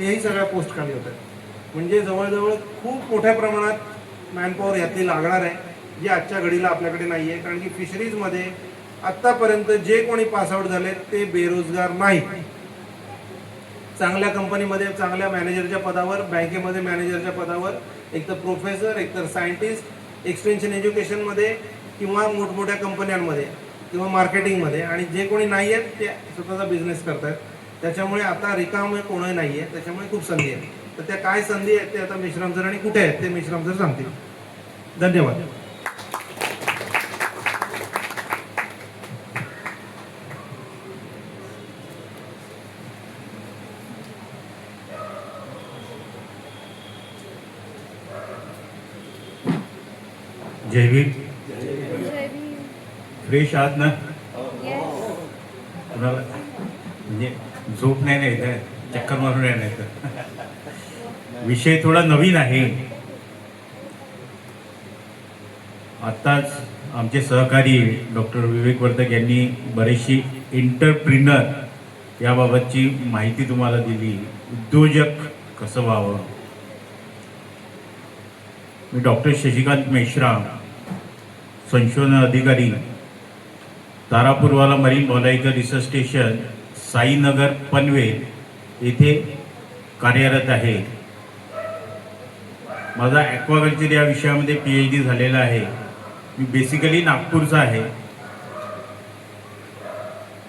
तेही सगळ्या पोस्ट खाली होतात. म्हणजे जवळजवळ खूप मोठ्या प्रमाणात मॅनपॉवर यातली लागणार आहे, जी आजच्या घडीला आपल्याकडे नाही आहे. कारण की फिशरीजमध्ये आत्तापर्यंत जे कोणी पासआउट झाले ते बेरोजगार नाही. चांगल्या कंपनीमध्ये चांगल्या मॅनेजरच्या पदावर, बँकेमध्ये मॅनेजरच्या पदावर, एक तर प्रोफेसर, एक तर सायंटिस्ट, एक्सटेन्शन एज्युकेशनमध्ये किंवा मोठमोठ्या कंपन्यांमध्ये किंवा मार्केटिंगमध्ये, आणि जे कोणी नाही आहेत ते स्वतःचा बिझनेस करत आहेत. त्याच्यामुळे आता रिकामे कोणही नाही आहे, त्याच्यामुळे खूप संधी आहे. तर त्या काय संधी आहेत ते आता मेश्राम सर आणि कुठे आहेत ते मेश्राम सर सांगतील. धन्यवाद. जय भीम. फ्रेश आहात ना? कुणाला म्हणजे झोप नाही नाही तर चक्कर मारून नाही तर विषय थोडा नवीन आहे. आत्ताच आमचे सहकारी डॉक्टर विवेक वर्धक यांनी बरीचशी एंटरप्रिनर याबाबतची माहिती तुम्हाला दिली. उद्योजक कसं व्हावं. मी डॉक्टर शशिकांत मेश्राम, संशोधन अधिकारी, Taraporewala marine biological research station, Sainagar Panvel येथे कार्यरत आहे. माझा ॲक्वाकल्चर या विषयामध्ये PhD झालेला आहे. मी बेसिकली नागपूरचा आहे.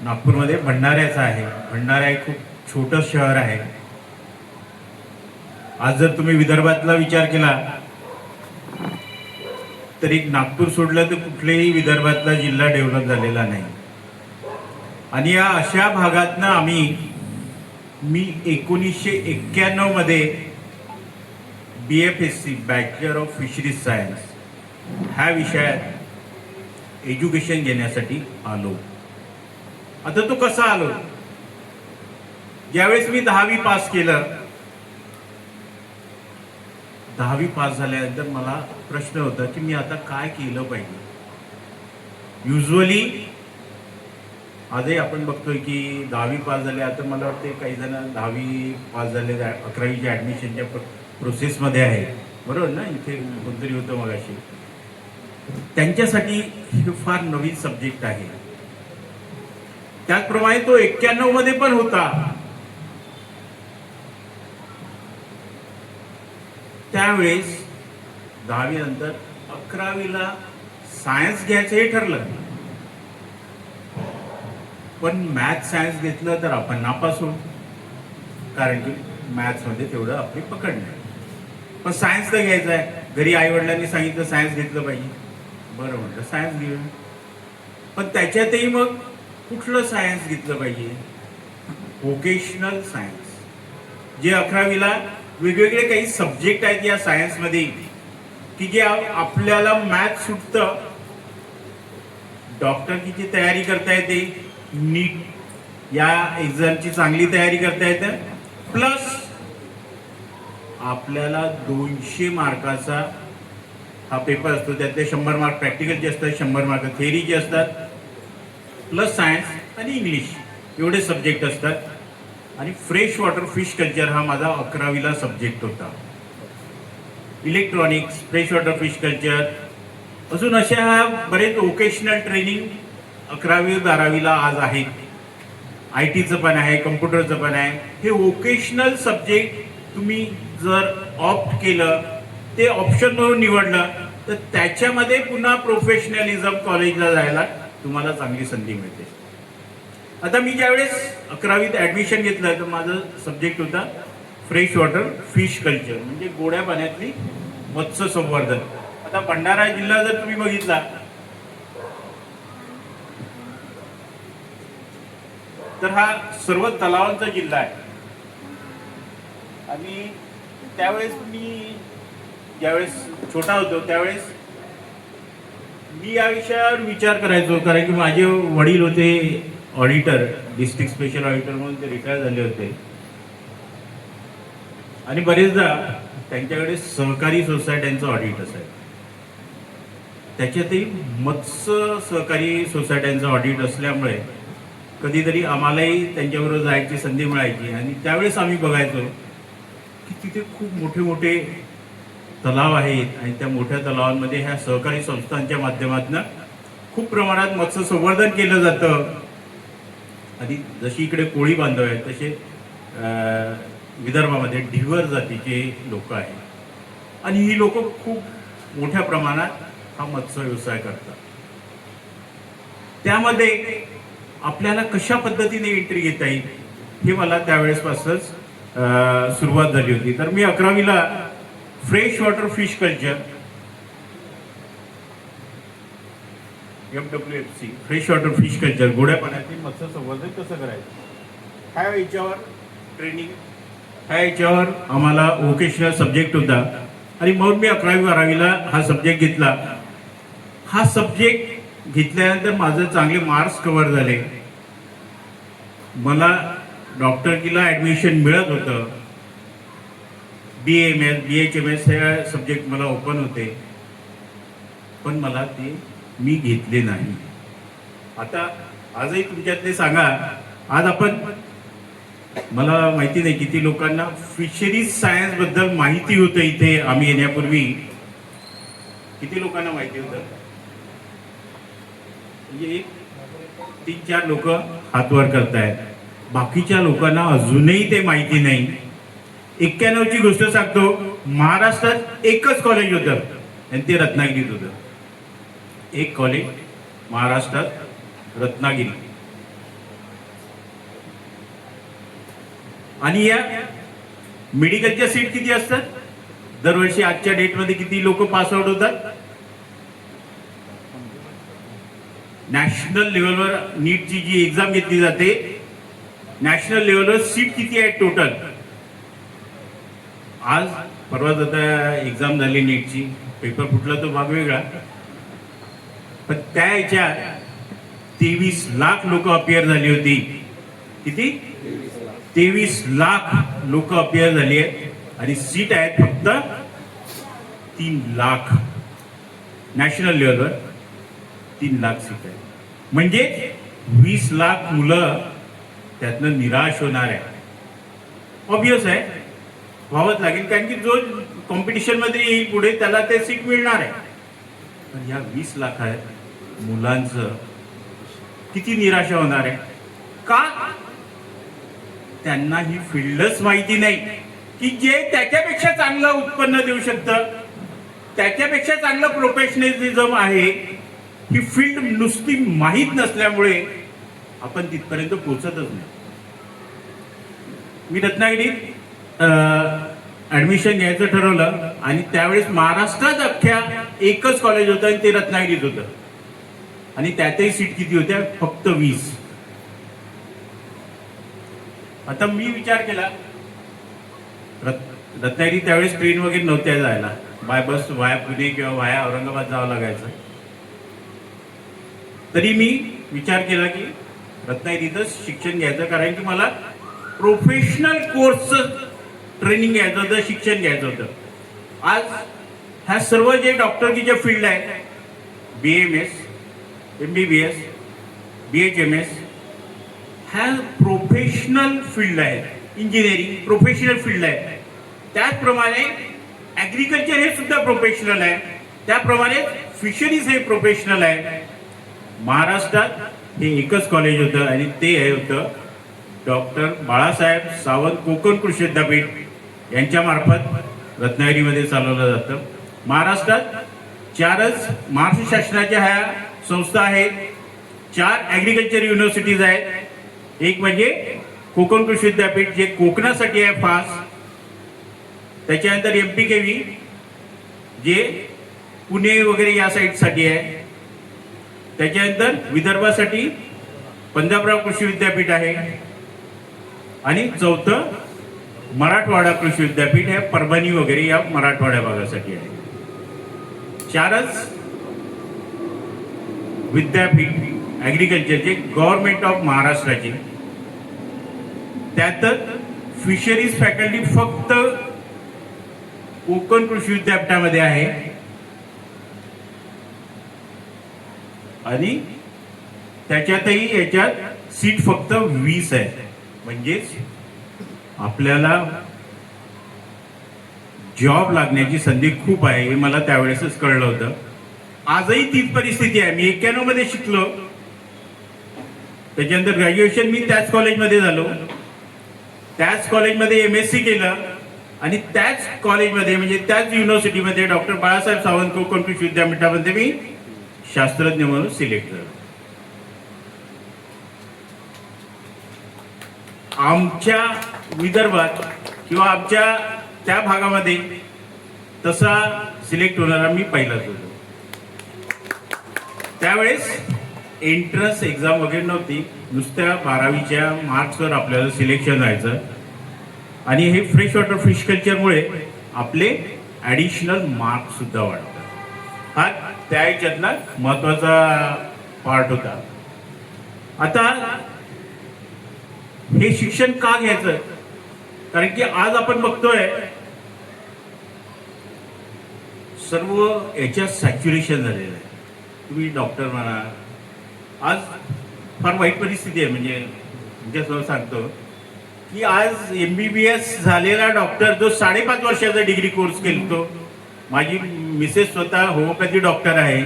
नागपूरमध्ये भंडाऱ्याचा आहे. भंडारा एक खूप छोटं शहर आहे. आज जर तुम्ही विदर्भातला विचार केला तर एक नागपूर सोडलं तर कुठलेही विदर्भातला जिल्हा डेव्हलप झालेला नाही. आणि या अशा भागातनं मी 1991 मध्ये BFSC bachelor of fisheries science ह्या विषयात एज्युकेशन घेण्यासाठी आलो. आता तो कसा आलो? ज्यावेळेस मी 10वी पास केलं, 10वी पास झाल्यानंतर मला प्रश्न होता की मी आता काय केलं पाहिजे. युजली आजही आपण बघतोय की 10वी पास झाले. आता मला वाटते काही जण 10वी पास झाले 11वीच्या ॲडमिशनच्या प्रोसेसमध्ये आहे, बरोबर ना? इथे कोणतरी होतं मगाशी. त्यांच्यासाठी हे फार नवीन सब्जेक्ट आहे. त्याचप्रमाणे तो 91 मध्ये पण होता. त्यावेळेस 10वी नंतर 11वीला सायन्स घ्यायचं हे ठरलं, पण मॅथ सायन्स घेतलं तर आपण नापास होऊ, कारण की मॅथ्समध्ये तेवढं आपली पकड नाही. पण सायन्स तर घ्यायचं आहे. घरी आई वडिलांनी सांगितलं सायन्स घेतलं पाहिजे. बरं म्हटलं सायन्स घेऊ. पण त्याच्यातही मग कुठलं सायन्स घेतलं पाहिजे? व्होकेशनल सायन्स, जे 11वीला वेगवेगळे काही सब्जेक्ट आहेत या सायन्समध्ये की जे आपल्याला मॅथ सुटतं, डॉक्टरकीची तयारी करता येते, नीट या एक्झामची चांगली तयारी करता येते, प्लस आपल्याला 200 मार्काचा हा पेपर असतो. त्यातले 100 मार्क प्रॅक्टिकल जे असतात, 100 मार्क थेअरी जे असतात, प्लस सायन्स आणि इंग्लिश एवढे सब्जेक्ट असतात. आणि फ्रेश वॉटर फिश कल्चर हा माझा 11वीला सब्जेक्ट होता. Electronics, fresh water fish culture, अजून अशा बरेच व्होकेशनल ट्रेनिंग 11वी 12वीला आज आहेत. IT चं पण आहे, कम्प्युटरचं पण आहे. हे व्होकेशनल सब्जेक्ट तुम्ही जर ऑप्ट केलं, ते ऑप्शन म्हणून निवडलं, तर त्याच्यामध्ये पुन्हा प्रोफेशनलिझम कॉलेजला जायला तुम्हाला चांगली संधी मिळते. आता मी ज्यावेळेस 11वीत ॲडमिशन घेतलं तर माझं सब्जेक्ट होता फ्रेश वॉटर फिश कल्चर, म्हणजे गोड्या पाण्यातली मत्स्य संवर्धन. आता भंडारा जिल्हा जर तुम्ही बघितला तर हा सर्व तलावांचा जिल्हा आहे. आणि त्यावेळेस मी ज्यावेळेस छोटा होतो त्यावेळेस मी या विषयावर विचार करायचो, कारण की माझे वडील होते ऑडिटर, डिस्ट्रिक्ट स्पेशल ऑडिटर म्हणून ते रिटायर झाले होते. आणि बरेचदा त्यांच्याकडे सहकारी सोसायट्यांचं ऑडिट असायचं. त्याच्यातही मत्स्य सहकारी सोसायट्यांचं ऑडिट असल्यामुळे कधीतरी आम्हालाही त्यांच्याबरोबर जायची संधी मिळायची. आणि त्यावेळेस आम्ही बघायचो की तिथे खूप मोठे मोठे तलाव आहेत आणि त्या मोठ्या तलावांमध्ये ह्या सहकारी संस्थांच्या माध्यमातून खूप प्रमाणात मत्स्य संवर्धन केलं जातं. आणि जशी इकडे कोळी बांधव आहेत तसे विदर्भामध्ये ढिवर जातीचे लोक आहेत आणि ही लोक खूप मोठ्या प्रमाणात हा मत्स्य व्यवसाय करतात. त्यामध्ये आपल्याला कशा पद्धतीने एंट्री घेता येईल हे मला त्यावेळेसपासूनच सुरुवात झाली होती. तर मी 11वीला fresh water fish culture FWFC fresh water fish culture गोड्या पाण्यातील मत्स्य संवर्धन कसं करायचं ह्या याच्यावर ट्रेनिंग, ह्या याच्यावर आम्हाला व्होकेशनल सब्जेक्ट होता. आणि मग मी 11वी-12वीला हा सब्जेक्ट घेतला. हा सब्जेक्ट घेतल्यानंतर माझे चांगले मार्क्स कव्हर झाले. मला डॉक्टरकीला ऍडमिशन मिळत होतं. BAMS BHMS हे सब्जेक्ट मला ओपन होते, पण मला ते मी घेतले नाही. आता आजही तुमच्यातले सांगा, आज आपण मला माहिती नाही किती लोकांना फिशरीज सायन्स बद्दल माहिती होतं. इथे आम्ही येण्यापूर्वी किती लोकांना माहिती होतं? म्हणजे 3-4 लोक हातवर करतायत. बाकीच्या लोकांना अजूनही ते माहिती नाही. 91ची गोष्ट सांगतो, महाराष्ट्रात एकच कॉलेज होतं आणि ते रत्नागिरीत होतं. एक कॉलेज महाराष्ट्रात रत्नागिरी. आणि या मेडिकलच्या सीट किती असतात दरवर्षी? आजच्या डेटमध्ये किती लोक पास आउट होतात? नॅशनल लेवलवर नीटची जी एक्झाम घेतली जाते, नॅशनल लेवलवर सीट किती आहे टोटल? आज परवा आता एक्झाम झाली नीटची, पेपर फुटला तो भाग वेगळा, पण त्या ह्याच्यात 23 लाख लोक अपियर झाली होती. किती? 23 लाख लोक अपियर झाली आहेत आणि सीट आहेत फक्त 3 लाख. नॅशनल लेवलवर 3 लाख सीट आहे. म्हणजे 20 लाख मुलं त्यातनं निराश होणार आहे. ऑब्वियस आहे, व्हावंच लागेल, कारण की जो कॉम्पिटिशन मध्ये येईल पुढे त्याला ते सीट मिळणार आहे. पण या 20 लाख मुलांचं किती निराशा होणार आहे? का? त्यांना ही फील्डच माहिती नाही की जे त्याच्यापेक्षा चांगलं उत्पन्न देऊ शकतं, त्याच्यापेक्षा चांगलं प्रोफेशनलिझम आहे. ही फील्ड नुसती माहीत नसल्यामुळे आपण तिथपर्यंत पोहोचतच नाही. मी रत्नागिरीत ऍडमिशन घ्यायचं ठरवलं आणि त्यावेळेस महाराष्ट्रात अख्ख्या एकच कॉलेज होतं आणि ते रत्नागिरीत होतं. आणि त्यातही सीट किती होत्या? फक्त 20. आता मी विचार केला, रत्नागिरी त्यावेळेस ट्रेन वगैरे नव्हत्या जायला, बाय बस वाया पुणे किंवा वाया औरंगाबाद जावं लागायचं. तरी मी विचार केला की रत्नागिरीतच शिक्षण घ्यायचं, कारण की मला प्रोफेशनल कोर्सचं ट्रेनिंग घ्यायचं होतं, शिक्षण घ्यायचं होतं. आज ह्या सर्व जे डॉक्टरकीच्या फील्ड आहे, BAMS, MBBS, BHMS, ह्या प्रोफेशनल फील्ड आहे. इंजिनिअरिंग प्रोफेशनल फील्ड आहे. त्याचप्रमाणे ॲग्रिकल्चर हे सुद्धा प्रोफेशनल आहे. त्याप्रमाणे फिशरीज हे प्रोफेशनल आहे. महाराष्ट्रात हे एकच कॉलेज होतं आणि ते होतं डॉक्टर बाळासाहेब सावंत कोकण कृषी विद्यापीठ यांच्या मार्फत रत्नागिरीमध्ये चालवलं जातं. महाराष्ट्रात 4च महाराष्ट्र शासनाच्या ह्या संस्था आहेत. 4 ॲग्रिकल्चर युनिव्हर्सिटीज आहेत. एक म्हणजे कोकण कृषी विद्यापीठ जे कोकणासाठी आहे खास, त्याच्यानंतर MPKV जे पुणे वगैरे या साईडसाठी आहे, त्याच्यानंतर विदर्भासाठी पंजाबराव कृषी विद्यापीठ आहे आणि 4थं मराठवाडा कृषी विद्यापीठ हे परभणी वगैरे या मराठवाड्या भागासाठी आहे. 4च विद्यापीठ ॲग्रिकल्चरचे गव्हर्नमेंट ऑफ महाराष्ट्राचे. त्यात फिशरीज फॅकल्टी फक्त कोकण कृषी विद्यापीठामध्ये आहे आणि त्याच्यातही याच्यात सीट फक्त 20 आहे. म्हणजेच आपल्याला जॉब लागण्याची संधी खूप आहे हे मला त्यावेळेसच कळलं होतं. आजही तीच परिस्थिती आहे. मी 91 मध्ये शिकलो, त्याच्यानंतर ग्रॅज्युएशन मी त्याच कॉलेजमध्ये झालो, त्याच कॉलेजमध्ये MSc केलं आणि त्याच कॉलेजमध्ये म्हणजे त्याच युनिव्हर्सिटीमध्ये डॉक्टर बाळासाहेब सावंत कृषी विद्यापीठामध्ये मी शास्त्रज्ञ म्हणून सिलेक्ट झालो. आमच्या विदर्भात किंवा आमच्या त्या भागामध्ये तसा सिलेक्ट होणारा मी पहिलाच होतो. त्यावेळेस एंट्रन्स एक्झाम वगैरे नव्हती, नुसत्या 12वीच्या मार्क्सवर आपल्याला सिलेक्शन व्हायचं आणि हे फ्रेश वॉटर फिश कल्चरमुळे आपले ॲडिशनल मार्क्स सुद्धा वाढतात. हा त्या ह्याच्यातला महत्वाचा पार्ट होता. आता हे शिक्षण का घ्यायचं? कारण की आज आपण बघतोय सर्व याच्यात सॅच्युरेशन झालेलं आहे. तुम्ही डॉक्टर म्हणा, आज फार वाईट परिस्थिती आहे. म्हणजे तुमच्यासमोर सांगतो की आज MBBS झालेला डॉक्टर जो 5.5 वर्षाचा डिग्री कोर्स केलतो, माझी मिसेस स्वतः होमिओपॅथी डॉक्टर आहे,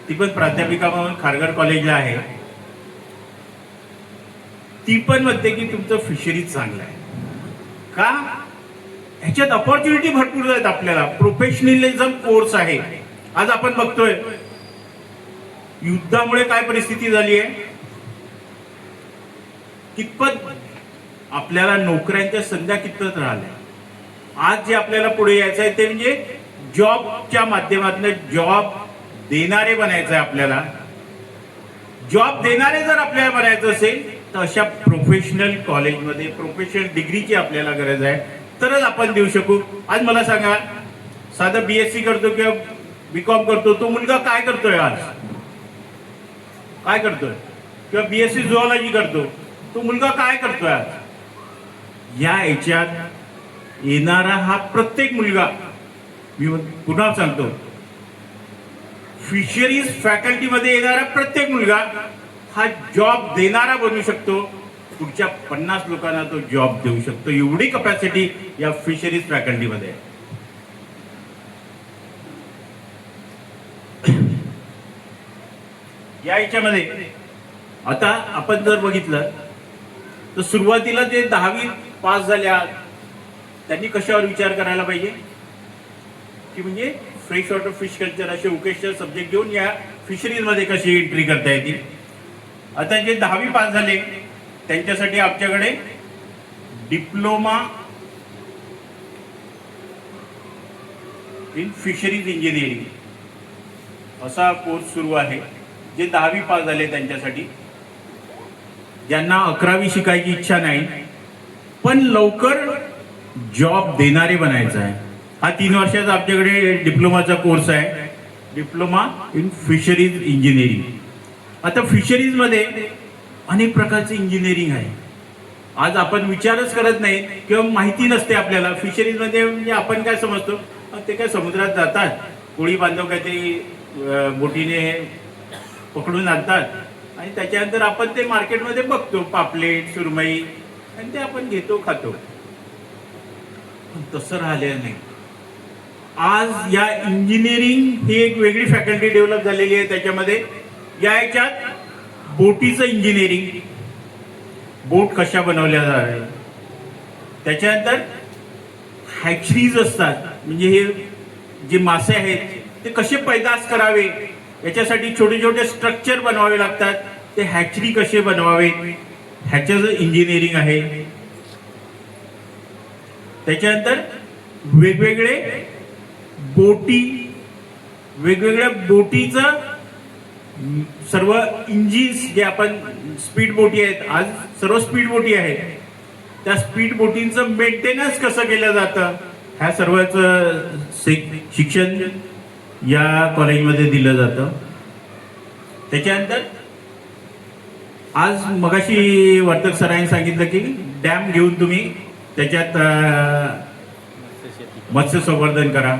ती पण प्राध्यापिका म्हणून खारघर कॉलेजला आहे, ती पण म्हणते की तुमचं फिशरीज चांगलं आहे. का? ह्याच्यात अपॉर्च्युनिटी भरपूर आहेत आपल्याला. प्रोफेशनलिझम कोर्स आहे. आज आपण बघतोय युद्धामुळे काय परिस्थिती झाली आहे, कितपत आपल्याला नोकऱ्यांच्या संध्या कितपत राहिल्या. आज जे आपल्याला पुढे यायचं आहे ते म्हणजे जॉबच्या माध्यमातून जॉब देणारे बनायचं आहे आपल्याला. जॉब देणारे जर आपल्याला बनायचं असेल तर अशा प्रोफेशनल कॉलेजमध्ये प्रोफेशनल डिग्रीची आपल्याला गरज आहे, तरच आपण देऊ शकू. आज मला सांगा, साधा BSc करतो किंवा BCom करतो तो मुलगा काय करतोय आज? काय करतोय? किंवा BSc झुऑलॉजी करतो तो मुलगा काय करतोय आज? या याच्यात येणारा हा प्रत्येक मुलगा, मी पुन्हा सांगतो, फिशरीज फॅकल्टीमध्ये येणारा प्रत्येक मुलगा हा जॉब देणारा बनू शकतो. पुढच्या 50 लोकांना तो जॉब देऊ शकतो. एवढी कपॅसिटी या फिशरीज फॅकल्टीमध्ये आहे. या याच्यामध्ये आता आपण जर बघितलं तर सुरुवातीला जे 10वी पास झाल्या त्यांनी कशावर विचार करायला पाहिजे की म्हणजे फ्रेश वॉटर फिश कल्चर असे वोकेशनल सब्जेक्ट घेऊन या फिशरीज मध्ये कशी एंट्री करता येतील. आता जे 10वी पास झाले त्यांच्यासाठी आमच्याकडे डिप्लोमा इन फिशरीज इंजिनिअरिंग असा कोर्स सुरू आहे. जे 10वी पास झाले त्यांच्यासाठी, ज्यांना 11वी शिकायची इच्छा नाही पण लवकर जॉब देणारे बनायचं आहे, हा 3 वर्षाचा आमच्याकडे डिप्लोमाचा कोर्स आहे, डिप्लोमा इन फिशरीज इंजिनिअरिंग. आता फिशरीज मध्ये अनेक प्रकारचे इंजिनिअरिंग आहे. आज आपण विचारच करत नाही किंवा माहिती नसते आपल्याला. फिशरीज मध्ये म्हणजे आपण काय समजतो, ते काय समुद्रात जातात, कोळी बांधव काहीतरी बोटीने पकडून आणतात आणि त्याच्यानंतर आपण ते मार्केटमध्ये बघतो, पापलेट, सुरमई, आणि ते आपण घेतो, खातो. पण तसं राहिलेलं नाही. आज या इंजिनिअरिंग ही एक वेगळी फॅकल्टी डेव्हलप झालेली आहे. त्याच्यामध्ये या याच्यात बोटीचं इंजिनिअरिंग, बोट कशा बनवल्या जातात, त्याच्यानंतर हॅचरीज असतात, म्हणजे हे जे मासे आहेत ते कसे पैदास करावे याच्यासाठी छोटे छोटे स्ट्रक्चर बनवावे लागतात, ते हॅचरी कसे बनवावे ह्याचं इंजिनिअरिंग आहे. त्याच्यानंतर वेगवेगळे बोटी, वेगवेगळ्या बोटीचं सर्व इंजिन्स, जे आपण स्पीड बोटी आहेत, आज सर्व स्पीड बोटी आहेत, त्या स्पीड बोटींचं मेंटेनन्स कसं केलं जातं ह्या सर्वांचं शिक्षण या कॉलेजमध्ये दिलं जातं. त्याच्यानंतर आज मगाशी वर्तक सरांनी सांगितलं की डॅम घेऊन तुम्ही त्याच्यात मत्स्य संवर्धन करा,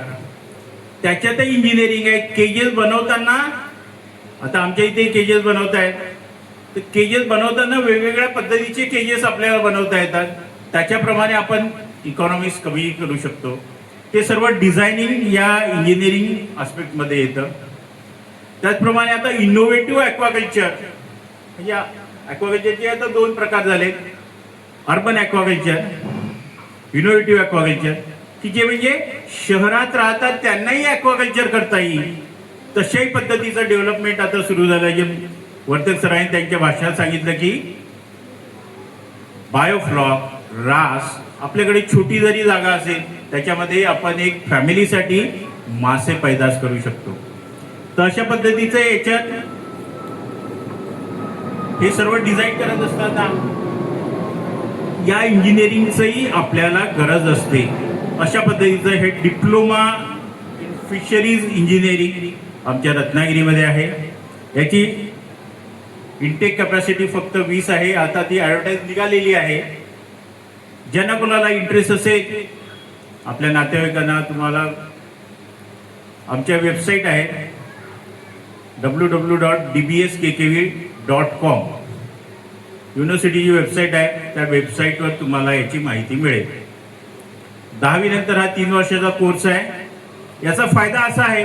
त्याच्यातही इंजिनिअरिंग आहे. केजेस बनवताना, आता आमच्या इथे केजेस बनवत आहेत, तर केजेस बनवताना वेगवेगळ्या पद्धतीचे केजेस आपल्याला बनवता येतात. त्याच्याप्रमाणे आपण इकॉनॉमिक्स कमी करू शकतो. ते सर्व डिझायनिंग या इंजिनिअरिंग आस्पेक्टमध्ये येतं. त्याचप्रमाणे आता इनोव्हेटिव्ह ॲक्वाकल्चर, म्हणजे ॲक्वाकल्चरचे आता 2 प्रकार झाले, अर्बन ॲक्वाकल्चर, इनोव्हेटिव्ह ॲक्वाकल्चर, की जे म्हणजे शहरात राहतात त्यांनाही ॲक्वाकल्चर करता येईल तशाही पद्धतीचं डेव्हलपमेंट आता सुरू झालं. जे वर्तक सरांनी त्यांच्या भाषणात सांगितलं की बायोफ्लॉक, रास, आपल्याकडे छोटी जरी जागा असेल त्याच्यामध्ये आपण एक फॅमिलीसाठी मासे पैदास करू शकतो. तर अशा पद्धतीचं याच्यात हे सर्व डिझाईन करत असताना या इंजिनिअरिंगचंही आपल्याला गरज असते. अशा पद्धतीचं हे डिप्लोमा इन फिशरीज इंजिनिअरिंग आमच्या रत्नागिरीमध्ये आहे. याची इंटेक कॅपॅसिटी फक्त 20 आहे. आता ती ॲडव्हर्टाईज निघालेली आहे. ज्यांना कोणाला इंटरेस्ट असेल, आपल्या नातेवाईकांना, तुम्हाला आमच्या वेबसाईट आहे www.dbskkevi.com, युनिव्हर्सिटीची वेबसाईट आहे. त्या वेबसाईटवर तुम्हाला याची माहिती मिळेल. 10वी नंतर हा 3 वर्षाचा कोर्स आहे. याचा फायदा असा आहे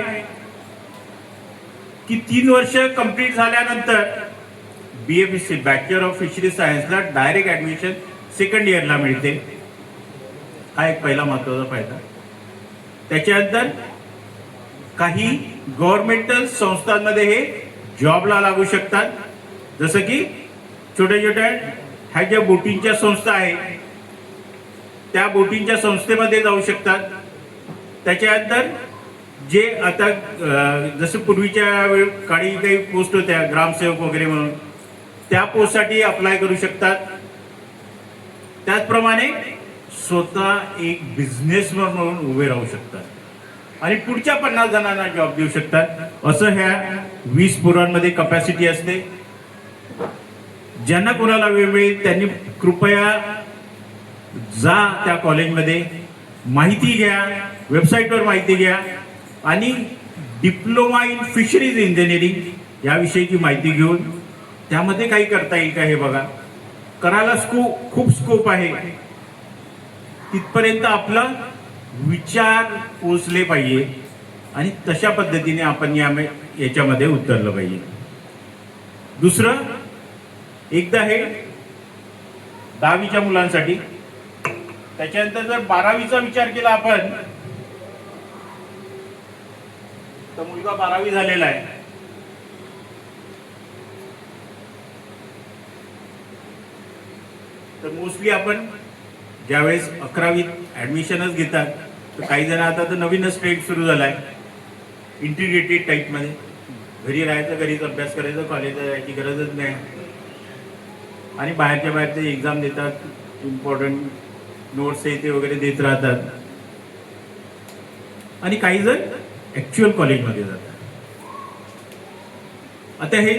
की 3 वर्ष कंप्लीट झाल्यानंतर BFSC बॅचलर ऑफ फिशरी सायन्सला डायरेक्ट ऍडमिशन सेकंड इयरला मिळते. हा एक पहिला महत्वाचा फायदा. त्याच्यानंतर काही गव्हर्नमेंटल संस्थांमध्ये हे जॉबला लागू शकतात. जसं की छोट्या छोट्या ह्या ज्या बोटिंगच्या संस्था आहेत त्या बोटिंगच्या संस्थेमध्ये जाऊ शकतात. त्याच्यानंतर जे आता जसं पूर्वीच्या काळी काही पोस्ट होत्या ग्रामसेवक वगैरे म्हणून, त्या पोस्टसाठी अप्लाय करू शकतात. त्याचप्रमाणे स्वतः एक बिझनेसमॅन म्हणून उभे राहू शकतात आणि पुढच्या 50 जणांना जॉब देऊ शकतात. असं ह्या 20 पोरांमध्ये कपॅसिटी असते. ज्यांना कोणाला वेळ मिळेल त्यांनी कृपया जा त्या कॉलेजमध्ये, माहिती घ्या, वेबसाईटवर माहिती घ्या आणि डिप्लोमा इन फिशरीज इंजिनिअरिंग याविषयीची माहिती घेऊन त्यामध्ये काही करता येईल का हे बघा. करायला खूप स्कोप आहे. तिथपर्यंत आपला विचार पोचले पाहिजे आणि तशा पद्धतीने आपण याच्यामध्ये उतरलं पाहिजे. दुसरं, एकदा हे 10वीच्या मुलांसाठी. त्याच्यानंतर जर 12वीचा विचार केला आपण, तर मुलगा 12वी झालेला आहे. तर मोस्टली आपण ज्यावेळेस 11वीत ऍडमिशनच घेतात, तर काही जण आता तर नवीनच ट्रेंड सुरू झाला आहे इंटिग्रेटेड टाईपमध्ये. घरी राहायचं, घरीच अभ्यास करायचं, कॉलेजला जायची गरजच नाही आणि बाहेरचे एक्झाम देतात, इम्पॉर्टंट नोट्स ते वगैरे देत राहतात आणि काही जण ऍक्च्युअल कॉलेजमध्ये जातात. आता हे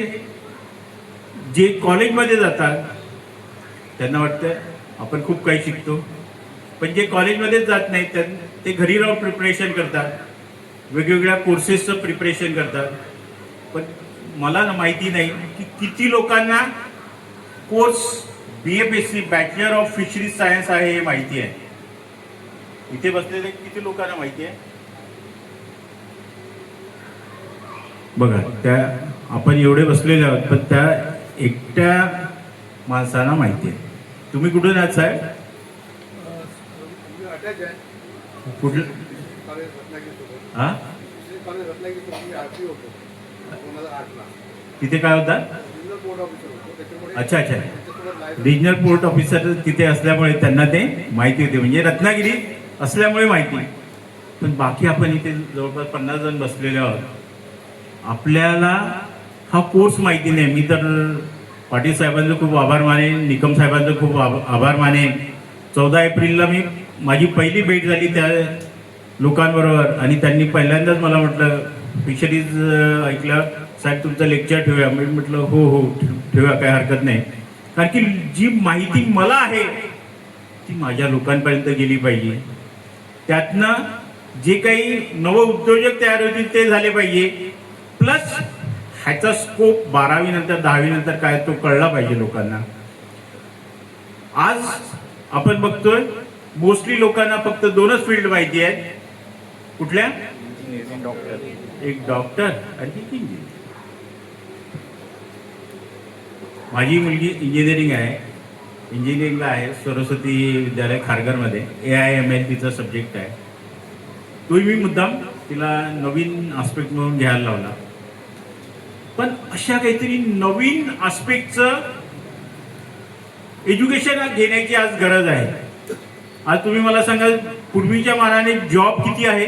जे कॉलेजमध्ये जातात त्यांना वाटतं आपण खूप काही शिकतो, पण जे कॉलेजमध्येच जात नाहीत ते घरी राहून प्रिपरेशन करतात, वेगवेगळ्या कोर्सेसचं प्रिपरेशन करतात. पण मला माहिती नाही की किती लोकांना course BFSC bachelor of fishery science आहे हे माहिती आहे. इथे बसलेले किती लोकांना माहिती आहे बघा. त्या आपण एवढे बसलेले आहोत, पण त्या एकट्या माणसांना माहिती आहे. तुम्ही कुठून आहात साहेब? कुठलं? हा, तिथे काय होता? अच्छा अच्छा, रिजनल पोर्ट ऑफिसर तिथे असल्यामुळे त्यांना ते माहिती होते, म्हणजे रत्नागिरी असल्यामुळे माहिती. पण बाकी आपण इथे जवळपास 50 जण बसलेले आहोत. आपल्याला हा कोर्स माहिती नाही. मी तर पाटील साहेबांचं खूप आभार मानेन, निकम साहेबांचं खूप आभार मानेन. 14 एप्रिलला माझी पहिली भेट झाली त्या लोकांबरोबर आणि त्यांनी पहिल्यांदाच मला म्हटलं फिशरीज ऐकलं साहेब तुमचं लेक्चर ठेवूया. मी म्हटलं हो ठेवूया, काय हरकत नाही. कारण की जी माहिती मला आहे ती माझ्या लोकांपर्यंत गेली पाहिजे. त्यातनं जे काही नव उद्योजक तयार होतील ते झाले पाहिजे. प्लस ह्याचा स्कोप 12वी नंतर 10वी नंतर काय तो कळला पाहिजे लोकांना. आज आपण बघतोय मोस्टली लोकांना फक्त 2च फील्ड माहिती आहे, कुठल्या? Engineering doctor. एक डॉक्टर आणि एक इंजिनियर. माझी मुलगी इंजिनिअरिंग आहे, इंजिनिअरिंगला आहे सरस्वती विद्यालय खारघरमध्ये. AIML तिचा सब्जेक्ट आहे. तोही मी मुद्दाम तिला नवीन आस्पेक्ट म्हणून घ्यायला लावला. पण अशा काहीतरी नवीन आस्पेक्टचं एज्युकेशन घेण्याची आज गरज आहे. आज तुम्ही मला सांगा, पूर्वीच्या मानाने जॉब किती आहे?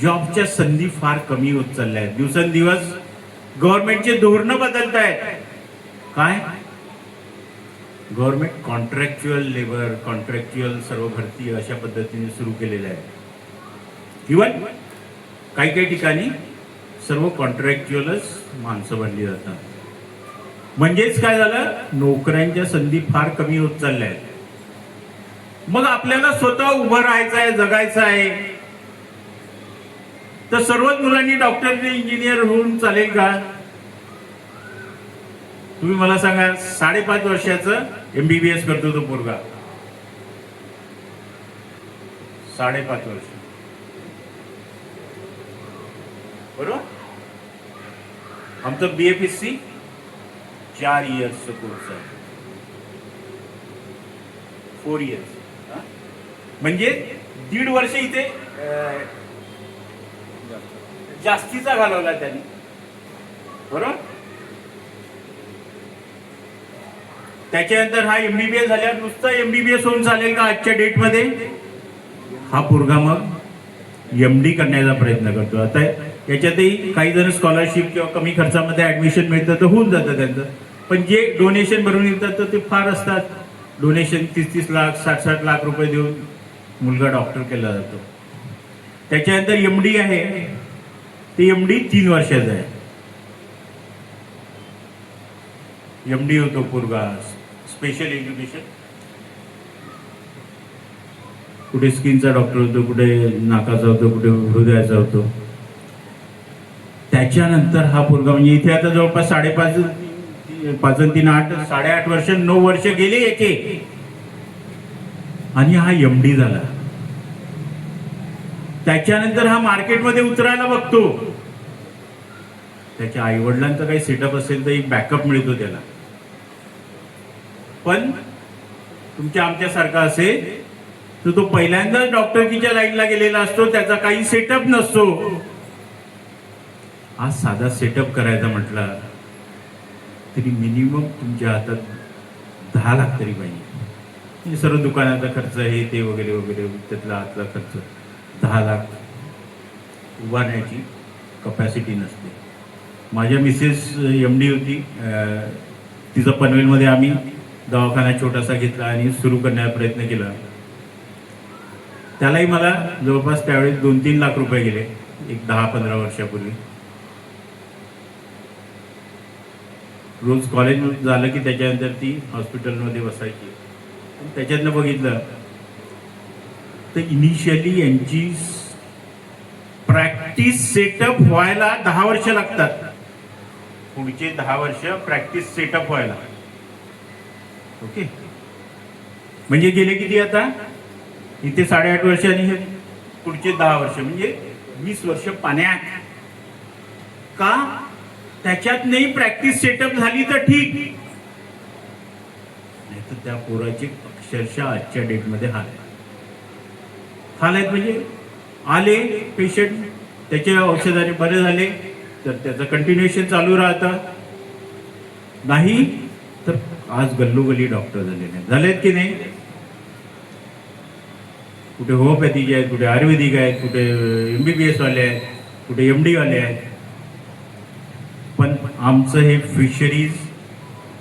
जॉबच्या संधी फार कमी होत चालल्या आहेत. दिवसेंदिवस गव्हर्नमेंटचे धोरणं बदलत आहेत. काय? गव्हर्नमेंट कॉन्ट्रॅक्च्युअल लेबर, कॉन्ट्रॅक्च्युअल सर्व भरती अशा पद्धतीने सुरू केलेल्या आहे. इव्हन काही काही ठिकाणी सर्व कॉन्ट्रॅक्च्युअलच माणसं भरली जातात. म्हणजेच काय झालं, नोकऱ्यांच्या संधी फार कमी होत चालल्या आहेत. मग आपल्याला स्वतः उभं राहायचं आहे, जगायचं आहे, तर सर्वच मुलांनी डॉक्टर इंजिनियर होऊन चालेल का? तुम्ही मला सांगा, 5.5 वर्षाचं MBBS करतो तो पोरगा, 5.5 वर्ष, बरोबर? आमचं BFSC 4 इयर्सचं कोर्स आहे, 4 इयर्स. म्हणजे 1.5 वर्ष इथे जास्तीचा घालवला त्यांनी, बरोबर? त्याच्यानंतर हा MBBS झाल्यावर नुसतं MBBS होऊन चालेल का आजच्या डेटमध्ये? हा पोरगा मग MD करण्याचा प्रयत्न करतो. आता याच्यातही काही जण स्कॉलरशिप किंवा कमी खर्चामध्ये ऍडमिशन मिळतं तर होऊन जातं त्यांचं. पण जे डोनेशन भरून येतात तर ते फार असतात. डोनेशन 30-30 लाख 60-60 लाख रुपये देऊन मुलगा डॉक्टर केला जातो. त्याच्यानंतर MD आहे, ते MD 3 वर्षाचं आहे. MD होतो पोरगा, स्पेशल एज्युकेशन. कुठे स्किनचा डॉक्टर होतो, कुठे नाकाचा होतो, कुठे हृदयाचा होतो. त्याच्यानंतर हा पोरगा म्हणजे इथे आता जवळपास 5.5 आणि 3 8 8.5 वर्ष 9 वर्ष गेले एके, आणि हा MD झाला. त्याच्यानंतर हा मार्केटमध्ये उतरायला बघतो. त्याच्या आई वडिलांचा काही सेटअप असेल तर एक बॅकअप मिळतो त्याला. पण तुमच्या आमच्यासारखा असेल तर तो पहिल्यांदाच डॉक्टरकीच्या लाईनला गेलेला असतो, त्याचा काही सेटअप नसतो. आज साधा सेटअप करायचा म्हटला तरी मिनिमम तुमच्या हातात 10 लाख तरी पाहिजे. सर्व दुकानाचा खर्च, हे ते वगैरे वगैरे, त्यातला आतला खर्च 10 लाख उभारण्याची कपॅसिटी नसते. माझ्या मिसेस MD होती, तिचं पनवेलमध्ये आम्ही दवाखाना छोटासा घेतला आणि सुरू करण्याचा प्रयत्न केला. त्यालाही मला जवळपास त्यावेळेस 2-3 लाख रुपये गेले, एक 10-15 वर्षापूर्वी. रोज कॉलेज झालं की त्याच्यानंतर ती हॉस्पिटलमध्ये बसायची. त्याच्यातनं बघितलं तर इनिशियली यांची प्रॅक्टिस सेटअप व्हायला 10 वर्ष लागतात. पुढचे 10 वर्ष प्रॅक्टिस सेटअप व्हायला. ओके, म्हणजे गेले किती आता? इथे 8.5 वर्ष आणि हे पुढचे 10 वर्ष, म्हणजे 20 वर्ष पाण्यात. का? त्याच्यात नाही प्रॅक्टिस सेटअप झाली तर ठीक, नाही तर त्या पोराची अक्षरशः आजच्या डेटमध्ये हाल आहेत. म्हणजे आले पेशंट, त्याचे औषधाने बरे झाले तर त्याचं कंटिन्युएशन चालू राहतं, नाही तर आज गल्लोगल्ली डॉक्टर झालेत की नाही? कुठे होमिओपॅथीचे आहेत, कुठे आयुर्वेदिक आहेत, कुठे MBBS वाले आहेत, कुठे MD वाले आहेत. पण आमचं हे फिशरीज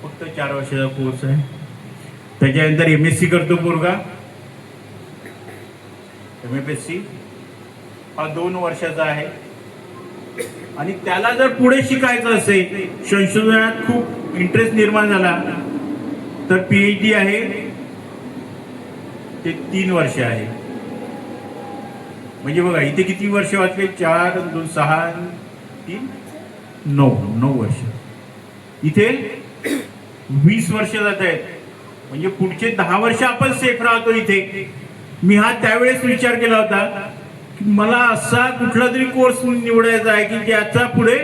फक्त 4 वर्षाचा कोर्स आहे. त्याच्यानंतर MSc करतो पोरगा, MFSC हा 2 वर्षाचा आहे. आणि त्याला जर पुढे शिकायचं असेल, संशोधनात खूप इंटरेस्ट निर्माण झाला तर PhD आहे, ते 3 वर्ष आहे. म्हणजे बघा इथे किती वर्ष वाचले? 4, 2, 6, 3, 9 वर्ष. इथे 20 वर्ष जात आहेत. म्हणजे पुढचे 10 वर्ष आपण सेफ राहतो इथे. मी हा त्यावेळेस विचार केला होता की मला असा कुठला तरी कोर्स निवडायचा आहे की ज्याचा पुढे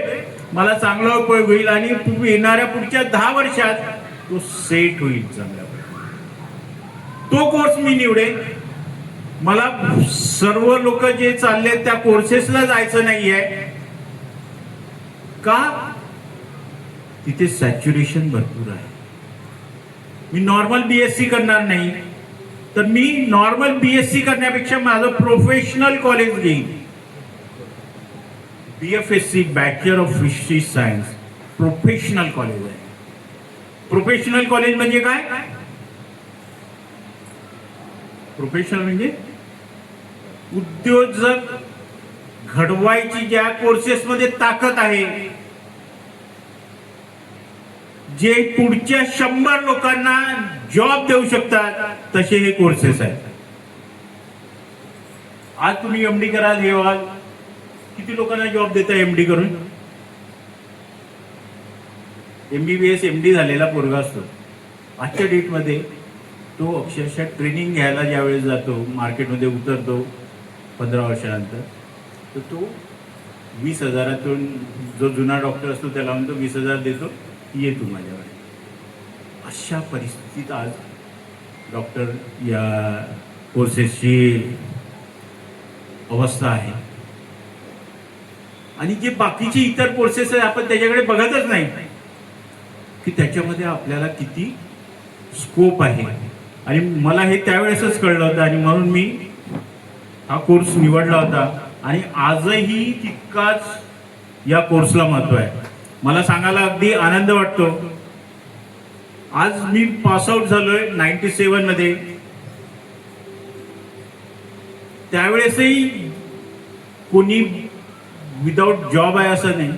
मला चांगला उपयोग होईल आणि येणाऱ्या पुढच्या 10 वर्षात तो सेट होईल चांगल्या प्रकारे. तो कोर्स मी निवडेन. मला सर्व लोक जे चालले त्या कोर्सेसला जायचं नाहीये. का? तिथे सॅच्युरेशन भरपूर आहे. मी नॉर्मल बीएससी करणार नाही, तर मी नॉर्मल बीएससी करण्यापेक्षा माझं प्रोफेशनल कॉलेज घेईन. BFSc, bachelor of fisheries science, professional college आहे. प्रोफेशनल कॉलेज म्हणजे काय? प्रोफेशनल म्हणजे उद्योजक घडवायची ज्या कोर्सेसमध्ये ताकद आहे, जे पुढच्या 100 लोकांना जॉब देऊ शकतात, तसे हे कोर्सेस आहेत. आज तुम्ही एमडी कराल, हे व्हाल, किती लोकांना जॉब देता एमडी करून? एमबीबीएस एमडी झालेला पोरगा असतो आजच्या डेटमध्ये, तो अक्षरशः ट्रेनिंग घ्यायला ज्यावेळेस जातो, मार्केटमध्ये उतरतो 15 वर्षानंतर, तर तो 20,000तून, जो जुना डॉक्टर असतो त्याला म्हणतो 20,000 देतो, ये तू माझ्याकडे. अशा परिस्थितीत आज डॉक्टर या कोर्सेसची अवस्था आहे. आणि जे बाकीचे इतर कोर्सेस आहेत आपण त्याच्याकडे बघतच नाही की त्याच्यामध्ये आपल्याला किती स्कोप आहे. आणि मला हे त्यावेळेसच कळलं होतं आणि म्हणून मी हा कोर्स निवडला होता. आणि आजही तितकाच या कोर्सला महत्व आहे. मला सांगायला अगदी आनंद वाटतो. आज मी पास आउट झालोय 97 मध्ये. त्यावेळेसही कोणी विदाउट जॉब आहे असं नाही.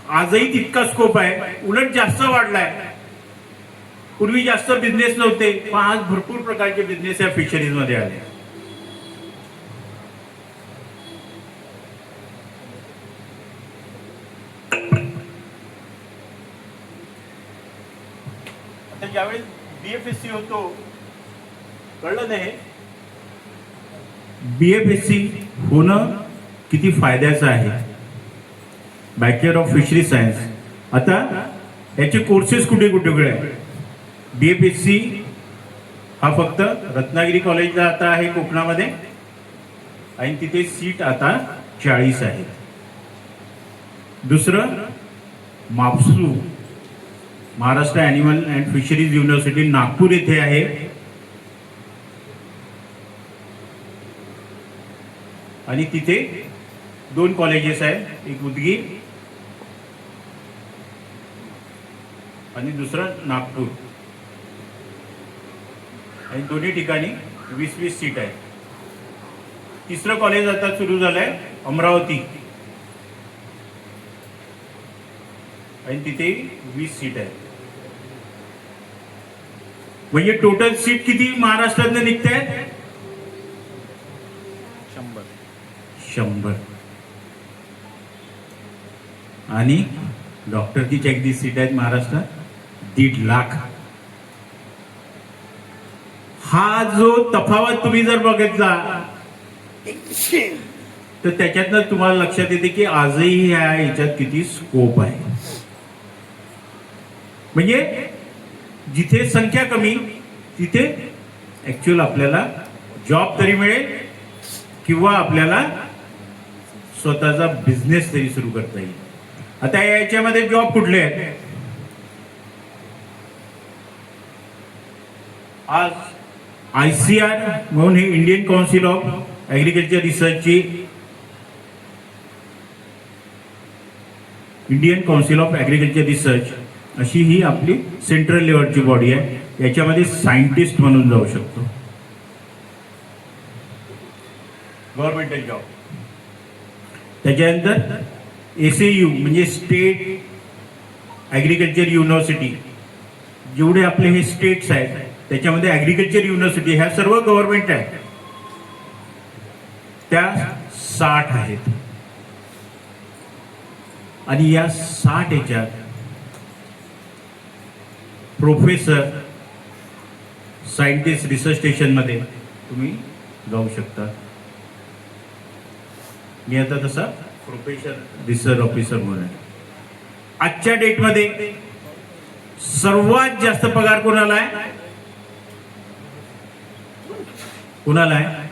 आजही तितका स्कोप आहे, उलट जास्त वाढलाय. पूर्वी जास्त बिझनेस नव्हते, पण आज भरपूर प्रकारचे बिझनेस या फिशरीज मध्ये आले. आता ज्यावेळेस बीएफएससी होतो, कळलं नाही बीएफएससी होणं किती फायद्याचं आहे. Bachelor of fishery science. आता याचे कोर्सेस कुठे कुठे आहे? बीएफएससी हा फक्त रत्नागिरी कॉलेजला आता आहे कोकणामध्ये, आणि तिथे सीट आता 40 आहेत. दुसरं मापसू, Maharashtra animal and fisheries university Nagpur येथे आहे. आणि तिथे 2 कॉलेजेस आहेत, एक उदगीर आणि दुसरं नागपूर. आणि दोन्ही ठिकाणी 20-20 सीट आहे. तिसरं कॉलेज आता सुरू झालंय अमरावती, आणि तिथे 20 सीट आहे. म्हणजे टोटल सीट किती महाराष्ट्रातनं निघते आहेत? 100. आणि डॉक्टरची किती सीट आहेत महाराष्ट्रात? 1.5 लाख. हा जो तफावत तुम्ही जर बघितला तर त्याच्यातनं तुम्हाला लक्षात येते की आजही ह्या याच्यात किती स्कोप आहे. म्हणजे जिथे संख्या कमी तिथे ऍक्च्युअल आपल्याला जॉब तरी मिळेल किंवा आपल्याला स्वतःचा बिझनेस तरी सुरू करता येईल. आता याच्यामध्ये जॉब कुठले आहेत? आज ICR म्हणून हे इंडियन काउन्सिल ऑफ ॲग्रिकल्चर रिसर्चची, Indian council of agriculture research अशी ही आपली सेंट्रल लेवलची बॉडी आहे. याच्यामध्ये सायंटिस्ट म्हणून जाऊ शकतो. Governmental job. त्याच्यानंतर SAU म्हणजे स्टेट ॲग्रिकल्चर युनिव्हर्सिटी. जेवढे आपले हे स्टेट्स आहेत त्याच्यामध्ये ॲग्रिकल्चर युनिव्हर्सिटी ह्या सर्व गव्हर्नमेंट आहेत, त्या 60 आहेत. आणि या 60 याच्यात प्रोफेसर, सायंटिस्ट रिसर्च स्टेशनमध्ये तुम्ही जाऊ शकता. मी आता तसा प्रोफेशनल रिसर्च ऑफिसर म्हणून आहे. आजच्या डेटमध्ये सर्वात जास्त पगार कोणाला आहे? कोणाला आहे?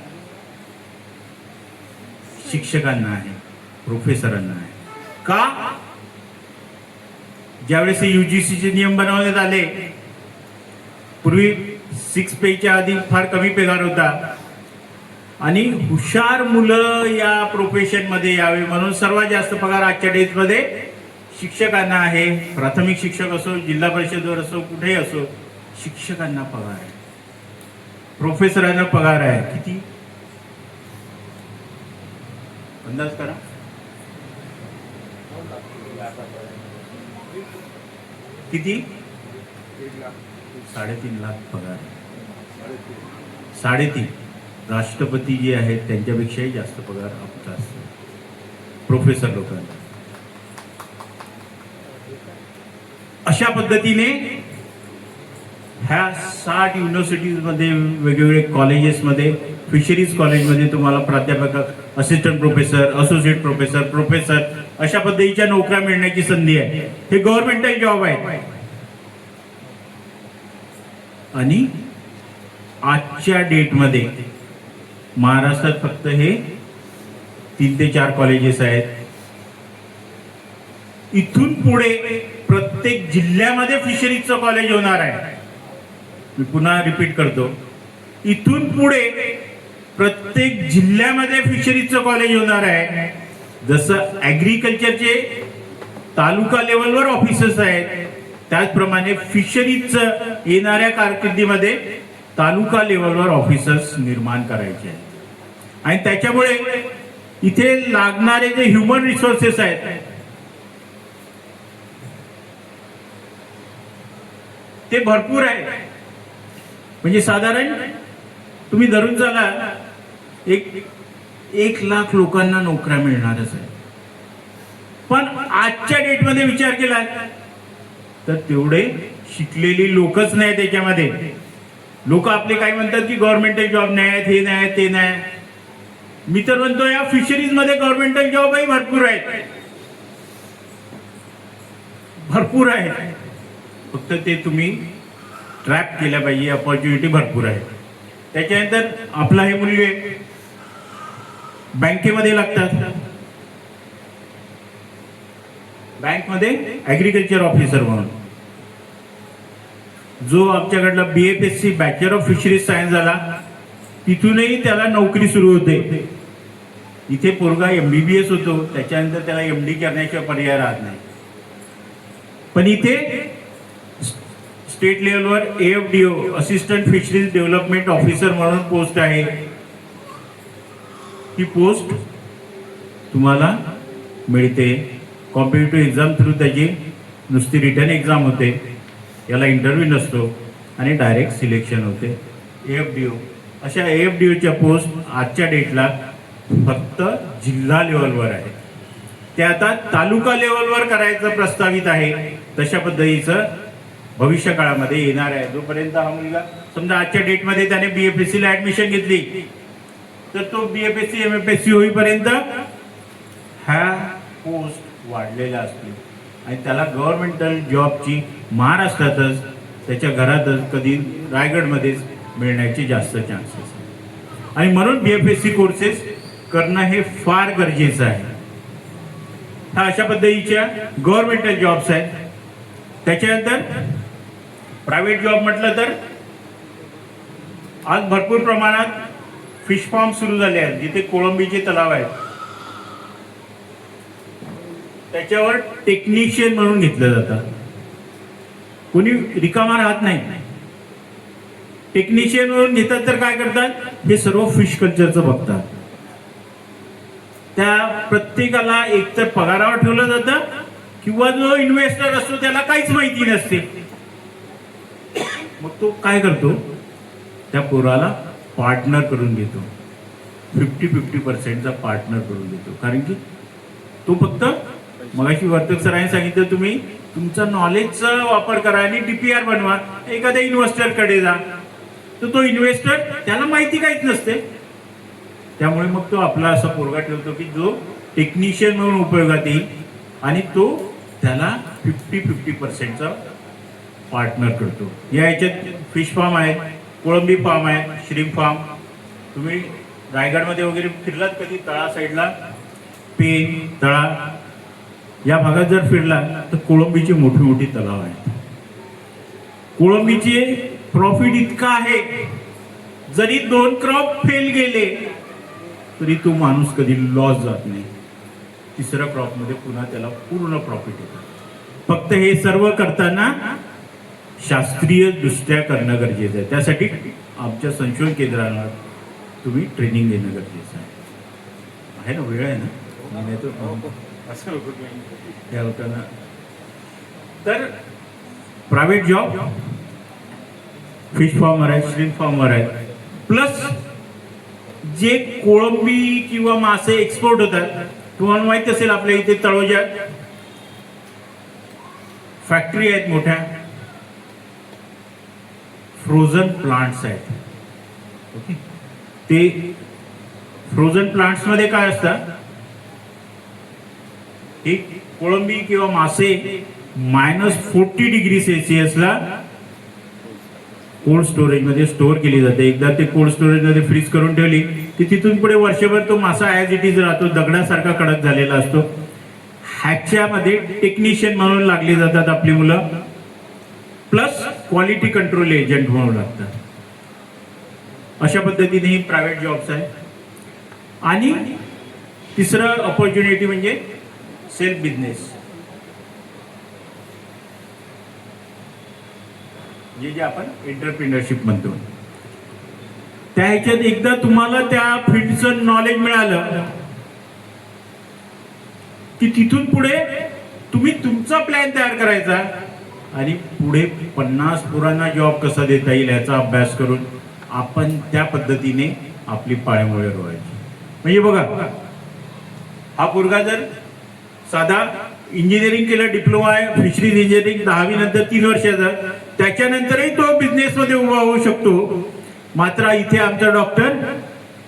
शिक्षकांना आहे, प्रोफेसरांना आहे. का? ज्यावेळेस युजीसीचे नियम बनवण्यात आले, पूर्वी 6 पेच्या आधी फार कमी पगार होता आणि हुशार मुलं या प्रोफेशन मध्ये यावे म्हणून सर्वात जास्त पगार आजच्या डेट मध्ये शिक्षकांना आहे. प्राथमिक शिक्षक असो, जिल्हा परिषदेवर असो, कुठेही असो, शिक्षकांना पगार आहे. प्रोफेसरांना पगार आहे किती? अंदाज करा. किती? 3.5 लाख पगार. 3.5. राष्ट्रपती जे आहेत त्यांच्यापेक्षाही जास्त पगार आमचा असतो प्रोफेसर लोकांना. अशा पद्धतीने ह्या 60 युनिव्हर्सिटीजमध्ये, वेगवेगळे कॉलेजेसमध्ये, फिशरीज कॉलेजमध्ये तुम्हाला प्राध्यापक, assistant professor, associate professor, professor अशा पद्धतीच्या नोकऱ्या मिळण्याची संधी आहे. हे गव्हर्नमेंटल जॉब आहे. आणि आजच्या डेटमध्ये महाराष्ट्रात फक्त हे 3 ते 4 कॉलेजेस आहेत. इथून पुढे प्रत्येक जिल्ह्यामध्ये फिशरीजचं कॉलेज होणार आहे. मी पुन्हा रिपीट करतो, इथून पुढे प्रत्येक जिल्ह्यामध्ये फिशरीजचं कॉलेज होणार आहे. जसं ऍग्रिकल्चरचे तालुका लेवलवर ऑफिसर्स आहेत, त्याचप्रमाणे फिशरीजचं येणाऱ्या कारकिर्दीमध्ये तालुका लेवलवर ऑफिसर्स निर्माण करायचे आहेत. आणि त्याच्यामुळे इथे लागणारे जे ह्युमन रिसोर्सेस आहेत ते भरपूर आहे. म्हणजे साधारण तुम्ही धरून चला 1 लाख लोकांना नोकऱ्या मिळणारच आहे. पण आजच्या डेटमध्ये विचार केला तर तेवढे शिकलेली लोकच नाही त्याच्यामध्ये. लोक आपले काय म्हणतात की गव्हर्नमेंटल जॉब नाही आहेत, हे नाही, ते नाही. मी तर म्हणतो या फिशरीज मध्ये गव्हर्नमेंटल जॉबही भरपूर आहेत, भरपूर आहेत. फक्त ते तुम्ही ट्रॅप केल्या पाहिजे. अपॉर्च्युनिटी भरपूर आहे. त्याच्यानंतर आपला हे मुलगे बँकेमध्ये लागतात. बँकमध्ये ऍग्रिकल्चर ऑफिसर म्हणून. जो आमच्याकडला BFSC bachelor of fisheries science झाला तिथूनही त्याला नोकरी सुरू होते. इथे पोरगा MBBS होतो, त्याच्यानंतर त्याला MD करण्याशिवाय पर्याय राहत नाही. पण इथे स्टेट लेवलवर AFDO assistant fisheries development officer म्हणून पोस्ट आहे. ही पोस्ट तुम्हाला मिळते. कॉम्पिटिटिव्ह एक्झाम थ्रू त्याची नुसती रिटर्न एक्झाम होते, याला इंटरव्ह्यू नसतो आणि डायरेक्ट सिलेक्शन होते. AFDO अशा AFDOच्या पोस्ट आजच्या डेटला फक्त जिल्हा लेवलवर आहे. ते आता तालुका लेवलवर करायचं प्रस्तावित आहे. तशा पद्धतीचं भविष्य काळामध्ये येणार आहे. जोपर्यंत हा मुलगा समजा आजच्या डेटमध्ये त्याने BFSC ला ऍडमिशन घेतली तर तो BFSC MFSC होईपर्यंत ह्या पोस्ट वाढलेल्या असतील आणि त्याला गव्हर्नमेंटल जॉबची महाराष्ट्रातच, त्याच्या घरातच, कधी रायगडमध्येच मिळण्याचे जास्त चान्सेस आहेत. आणि म्हणून BFSC कोर्सेस करणं हे फार गरजेचं आहे. हा अशा पद्धतीच्या गव्हर्नमेंटल जॉब्स आहेत. त्याच्यानंतर प्रायव्हेट जॉब म्हटलं तर आज भरपूर प्रमाणात फिश फार्म सुरू झाले आहेत. जिथे कोळंबीचे तलाव आहेत त्याच्यावर टेक्निशियन म्हणून घेतलं जातं. कोणी रिकामा राहत नाही. टेक्निशियन म्हणून घेतात तर काय करतात, हे सर्व फिश कल्चरचं बघतात. त्या प्रत्येकाला एकतर पगारावर ठेवलं जातं किंवा जो इन्व्हेस्टर असतो त्याला काहीच माहिती नसते. मग तो काय करतो, त्या पोराला पार्टनर करून घेतो. 50-50% पार्टनर करून देतो. कारण की तो फक्त मगाशी वर्तक सरांनी सांगितलं तुम्ही तुमचा नॉलेजचा वापर करा आणि DPR बनवा. एखाद्या इन्व्हेस्टर कडे जा तर तो इन्व्हेस्टर त्याला माहिती काहीच नसते. त्यामुळे मग तो आपला असा पोरगा ठेवतो की जो टेक्निशियन म्हणून उपयोगात येईल आणि तो त्याला 50-50% पार्टनर करतो. या याच्यात फिश फार्म आहेत, कोळंबी फार्म आहे, श्रीम फार्म. तुम्ही रायगडमध्ये वगैरे फिरलात कधी तळा साईडला, पेन तळा या भागात जर फिरला तर कोळंबीची मोठी मोठी तलाव आहेत. कोळंबीचे प्रॉफिट इतका आहे, जरी 2 क्रॉप फेल गेले तरी तो माणूस कधी लॉस जात नाही. तिसऱ्या क्रॉप मध्ये पुन्हा त्याला पूर्ण प्रॉफिट येतं. फक्त हे सर्व करताना शास्त्रीय दृष्ट्या करणं गरजेचं आहे. त्यासाठी आमच्या संशोधन केंद्राला तुम्ही ट्रेनिंग देणं गरजेचं आहे ना. वेळ आहे ना, नाही तर असं या होताना. तर प्रायव्हेट जॉब, फिश फार्मर आहे, श्रिम्प फार्मर आहे, प्लस जे कोळंबी किंवा मासे एक्सपोर्ट होतात. तुम्हाला माहित असेल आपल्या इथे तळोज्यात फॅक्टरी आहेत, मोठ्या फ्रोझन प्लांट्स आहेत. ओके, ते फ्रोझन प्लांट्स मध्ये काय असतं, एक कोळंबी किंवा मासे -40°C कोल्ड स्टोरेज मध्ये स्टोअर केली जाते. एकदा ते कोल्ड स्टोरेज मध्ये फ्रीज करून ठेवली की तिथून पुढे वर्षभर तो मासा ॲज इट इज राहतो, दगडासारखा कडक झालेला असतो. ह्याच्यामध्ये टेक्निशियन म्हणून लागली जातात आपली मुलं, प्लस क्वालिटी कंट्रोल एजंट म्हणून लागतात. अशा पद्धतीने ही प्रायव्हेट जॉब्स आहे. आणि तिसरं ऑपॉर्च्युनिटी म्हणजे सेल्फ बिझनेस, जे आपण एंटरप्रिनरशिप म्हणतो. त्या ह्याच्यात एकदा तुम्हाला त्या फील्डचं नॉलेज मिळालं की तिथून पुढे तुम्ही तुमचा प्लॅन तयार करायचा आणि पुढे 50 पोरांना जॉब कसा देता येईल याचा अभ्यास करून आपण त्या पद्धतीने आपली पाळेमुळे रोवायची. म्हणजे बघा, हा पोरगा जर साधा इंजिनिअरिंग केलं, डिप्लोमा आहे फिशरीज इंजिनिअरिंग 10वी नंतर 3 वर्षाचा, त्याच्यानंतरही तो बिझनेस मध्ये उभा होऊ शकतो. मात्र इथे आमचा डॉक्टर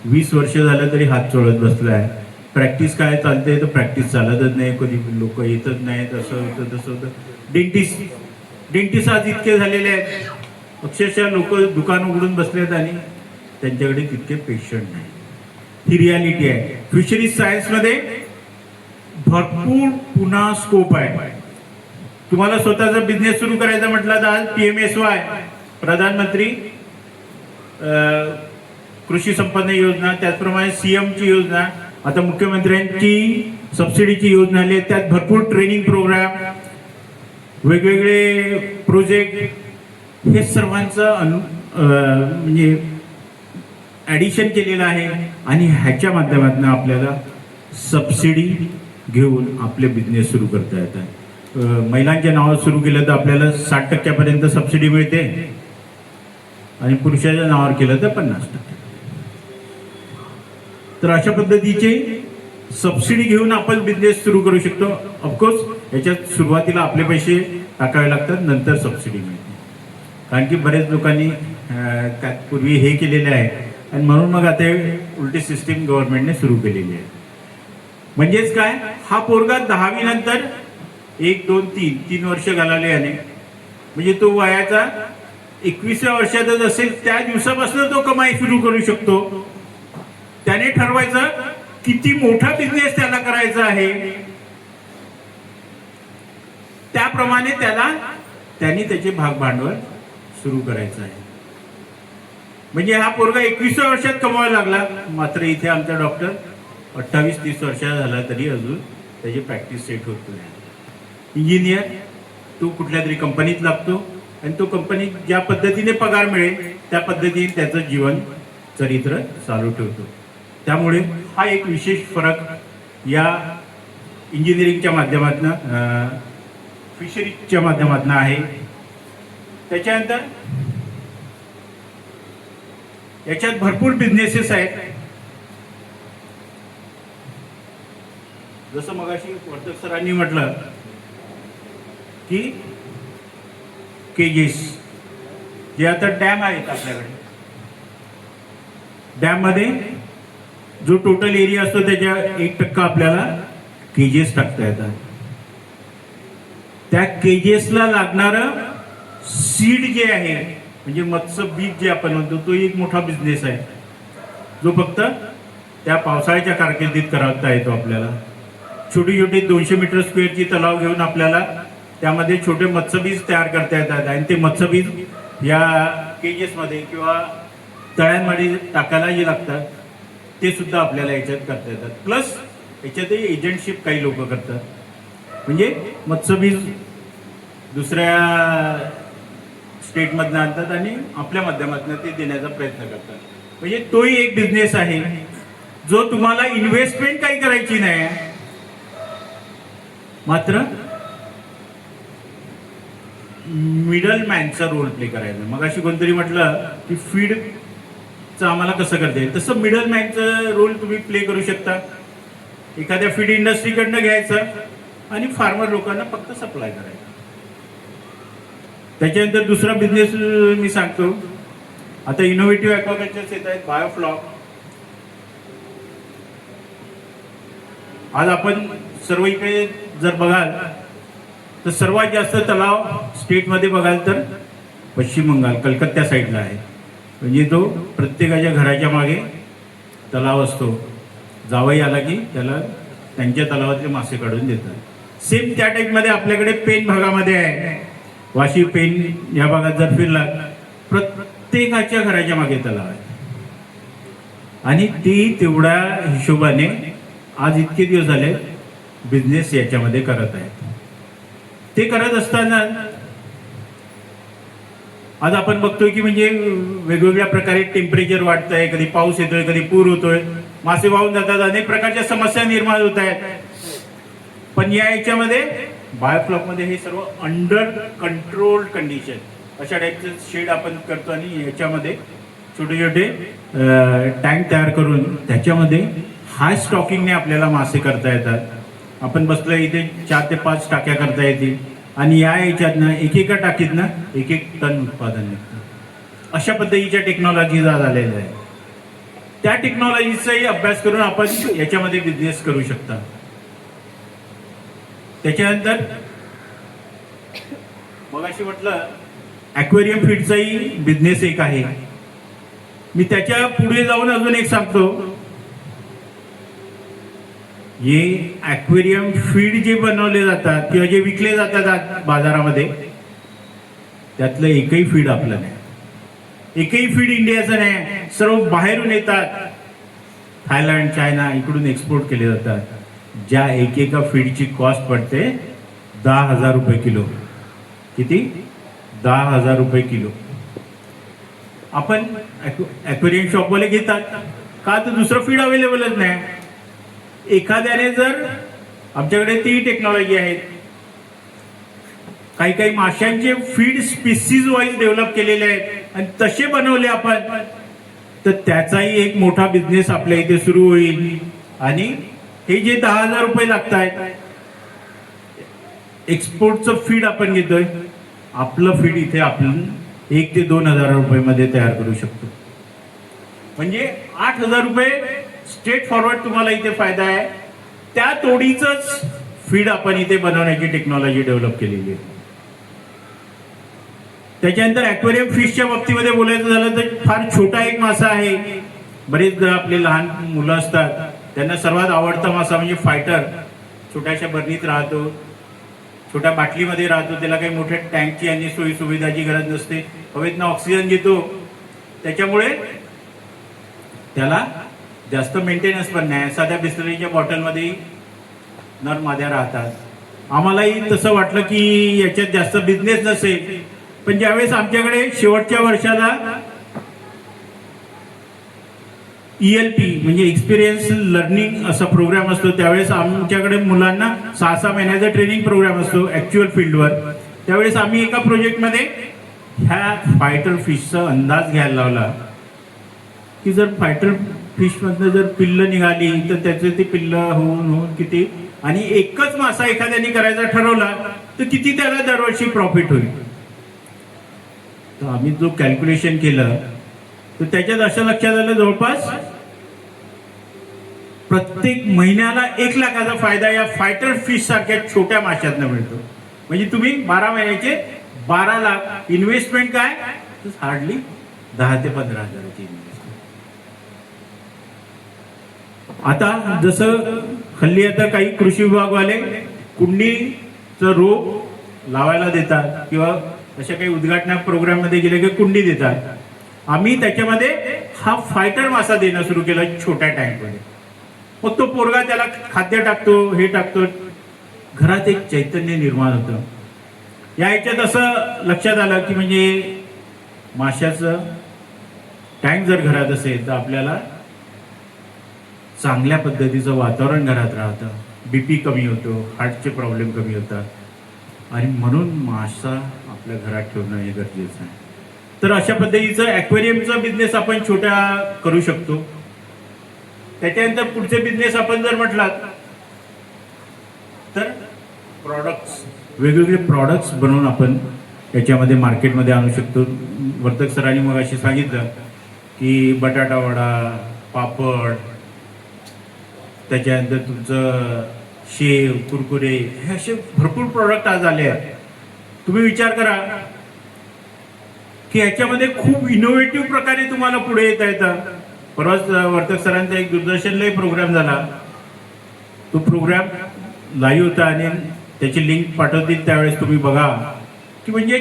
20 वर्ष झालं तरी हात चोळत बसलाय. प्रॅक्टिस काय चालते तर प्रॅक्टिस चालतच नाही, कधी लोक येतच नाहीत, असं होतं तसं होतं. डेंटिस्ट आज इतके झालेले आहेत, अक्षरशः लोक दुकान उघडून बसलेत आणि त्यांच्याकडे तितके पेशंट नाही. ही रियालिटी आहे. फिशरीज सायन्स मध्ये भरपूर पुन्हा स्कोप आहे. तुम्हाला स्वतःचा बिझनेस सुरू करायचा म्हटलं तर आज PMSY, प्रधानमंत्री कृषी संपन्न योजना, त्याचप्रमाणे CM ची योजना, आता मुख्यमंत्र्यांची सबसिडीची योजना आली आहे. त्यात भरपूर ट्रेनिंग प्रोग्राम, वेगवेगळे प्रोजेक्ट, हे सर्वांचं म्हणजे ऍडिशन केलेलं आहे. आणि ह्याच्या माध्यमातून आपल्याला सबसिडी घेऊन आपले बिझनेस सुरू करता येतात. महिलांच्या नावावर सुरू केलं तर आपल्याला 60% सबसिडी मिळते आणि पुरुषाच्या नावावर केलं तर 50%. तर अशा पद्धतीचे सबसिडी घेऊन आपण बिझनेस सुरू करू शकतो. ऑफकोर्स याच्यात सुरुवातीला आपले पैसे टाकावे लागतात, नंतर सबसिडी मिळते. कारण की बरेच लोकांनी त्यात पूर्वी हे केलेले आहे आणि म्हणून मग आता उलटी सिस्टीम गव्हर्नमेंटने सुरू केलेली आहे. म्हणजेच काय, हा पोरगा 10वी नंतर 1, 2, 3 वर्ष घालवले याने, म्हणजे तो वयाचा 21व्या वर्षातच असेल त्या दिवसापासून तो कमाई सुरू करू शकतो. त्याने ठरवायचं किती मोठा बिझनेस त्याला करायचा आहे, त्याप्रमाणे त्यांनी त्याचे भाग भांडवल सुरू करायचं आहे. म्हणजे हा पोरगा 21व्या वर्षात कमवायला लागला. मात्र इथे आमचा डॉक्टर 28-30 वर्षाचा झाला तरी अजून त्याची प्रॅक्टिस सेट होत नाही. इंजिनियर तो कुठल्या तरी कंपनीत लागतो आणि तो कंपनीत ज्या पद्धतीने पगार मिळेल त्या पद्धतीने त्याचं जीवन चरित्र चालू ठेवतो. त्यामुळे हा एक विशेष फरक या इंजिनिअरिंगच्या माध्यमातून, फिशरीजच्या माध्यमातून आहे. त्याच्यानंतर याच्यात भरपूर बिझनेसेस आहेत. जसं मगाशी वर्तक सरांनी म्हटलं की केजेस जे आता डॅम आहेत आपल्याकडे, डॅम मध्ये जो टोटल एरिया असतो त्याच्या 1% आपल्याला केजेस टाकता येतात. त्या केजेसला लागणारं सीड जे आहे म्हणजे मत्स्य बीज जे आपण म्हणतो तो एक मोठा बिझनेस आहे जो फक्त त्या पावसाळ्याच्या कारकिर्दीत करता येतो आपल्याला. छोटी छोटी 200 मीटर स्क्वेअरची तलाव घेऊन आपल्याला त्यामध्ये छोटे मत्स्यबीज तयार करता येतात आणि ते मत्स्यबीज या केजेसमध्ये किंवा तळ्यांमध्ये टाकायला जे लागतात ते सुद्धा आपल्याला याच्यात करता येतात. प्लस याच्यातही एजंटशिप काही लोक करतात म्हणजे मत्स्यबीज दुसऱ्या स्टेटमधनं आणतात आणि आपल्या माध्यमातून ते देण्याचा प्रयत्न करतात. म्हणजे तोही एक बिझनेस आहे जो तुम्हाला इन्व्हेस्टमेंट काही करायची नाही, मात्र मिडल मॅनचा रोल प्ले करायचा. मग अशी कोणतरी म्हटलं की फीडचं आम्हाला कसं करता येईल, तसं मिडल मॅनचं रोल तुम्ही प्ले करू शकता. एखाद्या फीड इंडस्ट्रीकडनं घ्यायचं आणि फार्मर लोकांना फक्त सप्लाय करायचं. त्याच्यानंतर दुसरा बिझनेस मी सांगतो. आता इनोव्हेटिव्ह ॲक्वाकल्चर्स येत आहेत, बायोफ्लॉक. आज आपण सर्व इकडे जर बघाल तर सर्वात जास्त तलाव स्टेटमध्ये बघाल तर पश्चिम बंगाल कलकत्ता साईडला आहे. म्हणजे तो प्रत्येकाच्या घराच्या मागे तलाव असतो. जावई आला की त्याला त्यांच्या तलावातले मासे काढून देतात. सेम त्या टाईपमध्ये आपल्याकडे पेन भागामध्ये आहे. वाशी पेन या भागात जर फिरला प्रत्येकाच्या घराच्या मागे तलाव आहे आणि ती तेवढ्या हिशोबाने आज इतके दिवस झाले बिझनेस याच्यामध्ये करत आहेत. ते करत असताना आज आपण बघतोय की म्हणजे वेगवेगळ्या प्रकारे टेम्परेचर वाढत आहे, कधी पाऊस येतोय, कधी पूर होतोय, मासे वाहून जातात, अनेक प्रकारच्या समस्या निर्माण होत आहेत. पण या याच्यामध्ये बायोफ्लॉकमध्ये हे सर्व अंडर कंट्रोल्ड कंडिशन अशा टाईपचे शेड आपण करतो आणि याच्यामध्ये छोटे छोटे टँक तयार करून त्याच्यामध्ये हाय स्टॉकिंगने आपल्याला मासे करता येतात. आपण बसलो इथे 4 ते 5 टाक्या करता येतील आणि या याच्यातनं एकेका टाकीतनं 1-1 टन उत्पादन निघतं. अशा पद्धतीच्या टेक्नॉलॉजी झालेल्या आहे. त्या टेक्नॉलॉजीचाही अभ्यास करून आपण याच्यामध्ये बिझनेस करू शकता. त्याच्यानंतर मग अशी म्हटलं ॲक्वेरियम फीडचाही बिझनेस एक आहे. मी त्याच्या पुढे जाऊन अजून एक सांगतो. हे ॲक्वेरियम फीड जे बनवले जातात किंवा जे विकले जातात बाजारामध्ये त्यातलं एकही फीड आपलं नाही, एकही फीड इंडियाचं नाही. सर्व बाहेरून येतात. थायलंड, चायना इकडून एक्सपोर्ट केले जातात. ज्या एकेका फीडची कॉस्ट पडते 10,000 रुपये किलो. किती? 10,000 रुपये किलो. आपण ॲक्वेरियम शॉपवाले घेतात का तर दुसरं फीड अवेलेबलच नाही. एखाद्याने जर आमच्याकडे ती टेक्नॉलॉजी आहे, काही काही माशांचे फीड स्पीसीज वाईज डेव्हलप केलेले आहेत आणि तसे बनवले आपण तर त्याचाही एक मोठा बिझनेस आपल्या इथे सुरू होईल. आणि हे जे 10,000 रुपये लागत आहेत एक्सपोर्टचं फीड आपण घेतोय, आपलं फीड इथे आपण 1 ते 2,000 रुपये तयार करू शकतो. म्हणजे 8,000 रुपये स्ट्रेट फॉरवर्ड तुम्हाला इथे फायदा आहे. त्या तोडीच फीड आपण इथे बनवण्याची टेक्नॉलॉजी डेव्हलप केलेली आहे. त्याच्यानंतर ॲक्वेरियम फिशच्या बाबतीमध्ये बोलायचं झालं तर फार छोटा एक मासा आहे. बरेच आपले लहान मुलं असतात त्यांना सर्वात आवडता मासा म्हणजे फायटर. छोट्याशा बरणीत राहतो, छोट्या बाटलीमध्ये राहतो, त्याला काही मोठ्या टँकची आणि सोयी सुविधाची गरज नसते. हवेतनं ऑक्सिजन घेतो, त्याच्यामुळे त्याला जास्त मेंटेनन्स पण नाही. साध्या बिस्लरीच्या बॉटलमध्ये नर माद्या राहतात. आम्हालाही तसं वाटलं की याच्यात जास्त बिझनेस नसेल, पण ज्यावेळेस आमच्याकडे शेवटच्या वर्षाला ELP म्हणजे एक्सपिरियन्स लर्निंग असा प्रोग्राम असतो, त्यावेळेस आमच्याकडे मुलांना 6-6 महिन्याचा ट्रेनिंग प्रोग्राम असतो ॲक्च्युअल फील्डवर. त्यावेळेस आम्ही एका प्रोजेक्टमध्ये ह्या फायटर फिशचा अंदाज घ्यायला लावला की जर फायटर फिशमधनं जर पिल्लं निघाली तर त्याचे ते पिल्लं होऊन किती, आणि एकच मासा एखाद्याने करायचा ठरवला तर किती त्याला दरवर्षी प्रॉफिट होईल. तर आम्ही जो कॅल्क्युलेशन केलं तर त्याच्यात असं लक्षात आलं जवळपास प्रत्येक महिन्याला 1 लाखाचा फायदा या फायटर फिश सारख्या छोट्या माशातनं मिळतो. म्हणजे तुम्ही 12 महिन्याचे 12 लाख इन्व्हेस्टमेंट काय, हार्डली 10 ते 15 हजाराची इन्व्हेस्टमेंट. आता जसं हल्ली आता काही कृषी विभागवाले कुंडीचं रोप लावायला देतात किंवा अशा काही उद्घाटना प्रोग्राम मध्ये गेले की कुंडी देतात. आम्ही त्याच्यामध्ये हा फायटर मासा देणं सुरू केलं छोट्या टँकमध्ये. मग तो पोरगा त्याला खाद्य टाकतो, हे टाकतो, घरात एक चैतन्य निर्माण होतं. या ह्याच्यात असं लक्षात आलं की म्हणजे माशाचं टँक जर घरात असेल तर आपल्याला चांगल्या पद्धतीचं वातावरण घरात राहतं, बीपी कमी होतो, हार्टचे प्रॉब्लेम कमी होतात आणि म्हणून मासा आपल्या घरात ठेवणं हे गरजेचं आहे. तर अशा पद्धतीचं ॲक्वेरियमचा बिझनेस आपण छोट्या करू शकतो. त्याच्यानंतर पुढचे बिझनेस आपण जर म्हटलात तर प्रॉडक्ट्स, वेगवेगळे प्रॉडक्ट्स बनवून आपण याच्यामध्ये मार्केटमध्ये आणू शकतो. वर्तक सरांनी मग अशी सांगितलं की बटाटा वडा, पापड, त्याच्यानंतर तुमचं शेव, कुरकुरे, हे असे भरपूर प्रॉडक्ट आज आले आहेत. तुम्ही विचार करा की याच्यामध्ये खूप इनोव्हेटिव्ह प्रकारे तुम्हाला पुढे येता येतं. परवाच वर्तक सरांचा एक दूरदर्शनलाही प्रोग्राम झाला. तो प्रोग्राम लाईव्ह होता आणि त्याची लिंक पाठवतील, त्यावेळेस तुम्ही बघा की म्हणजे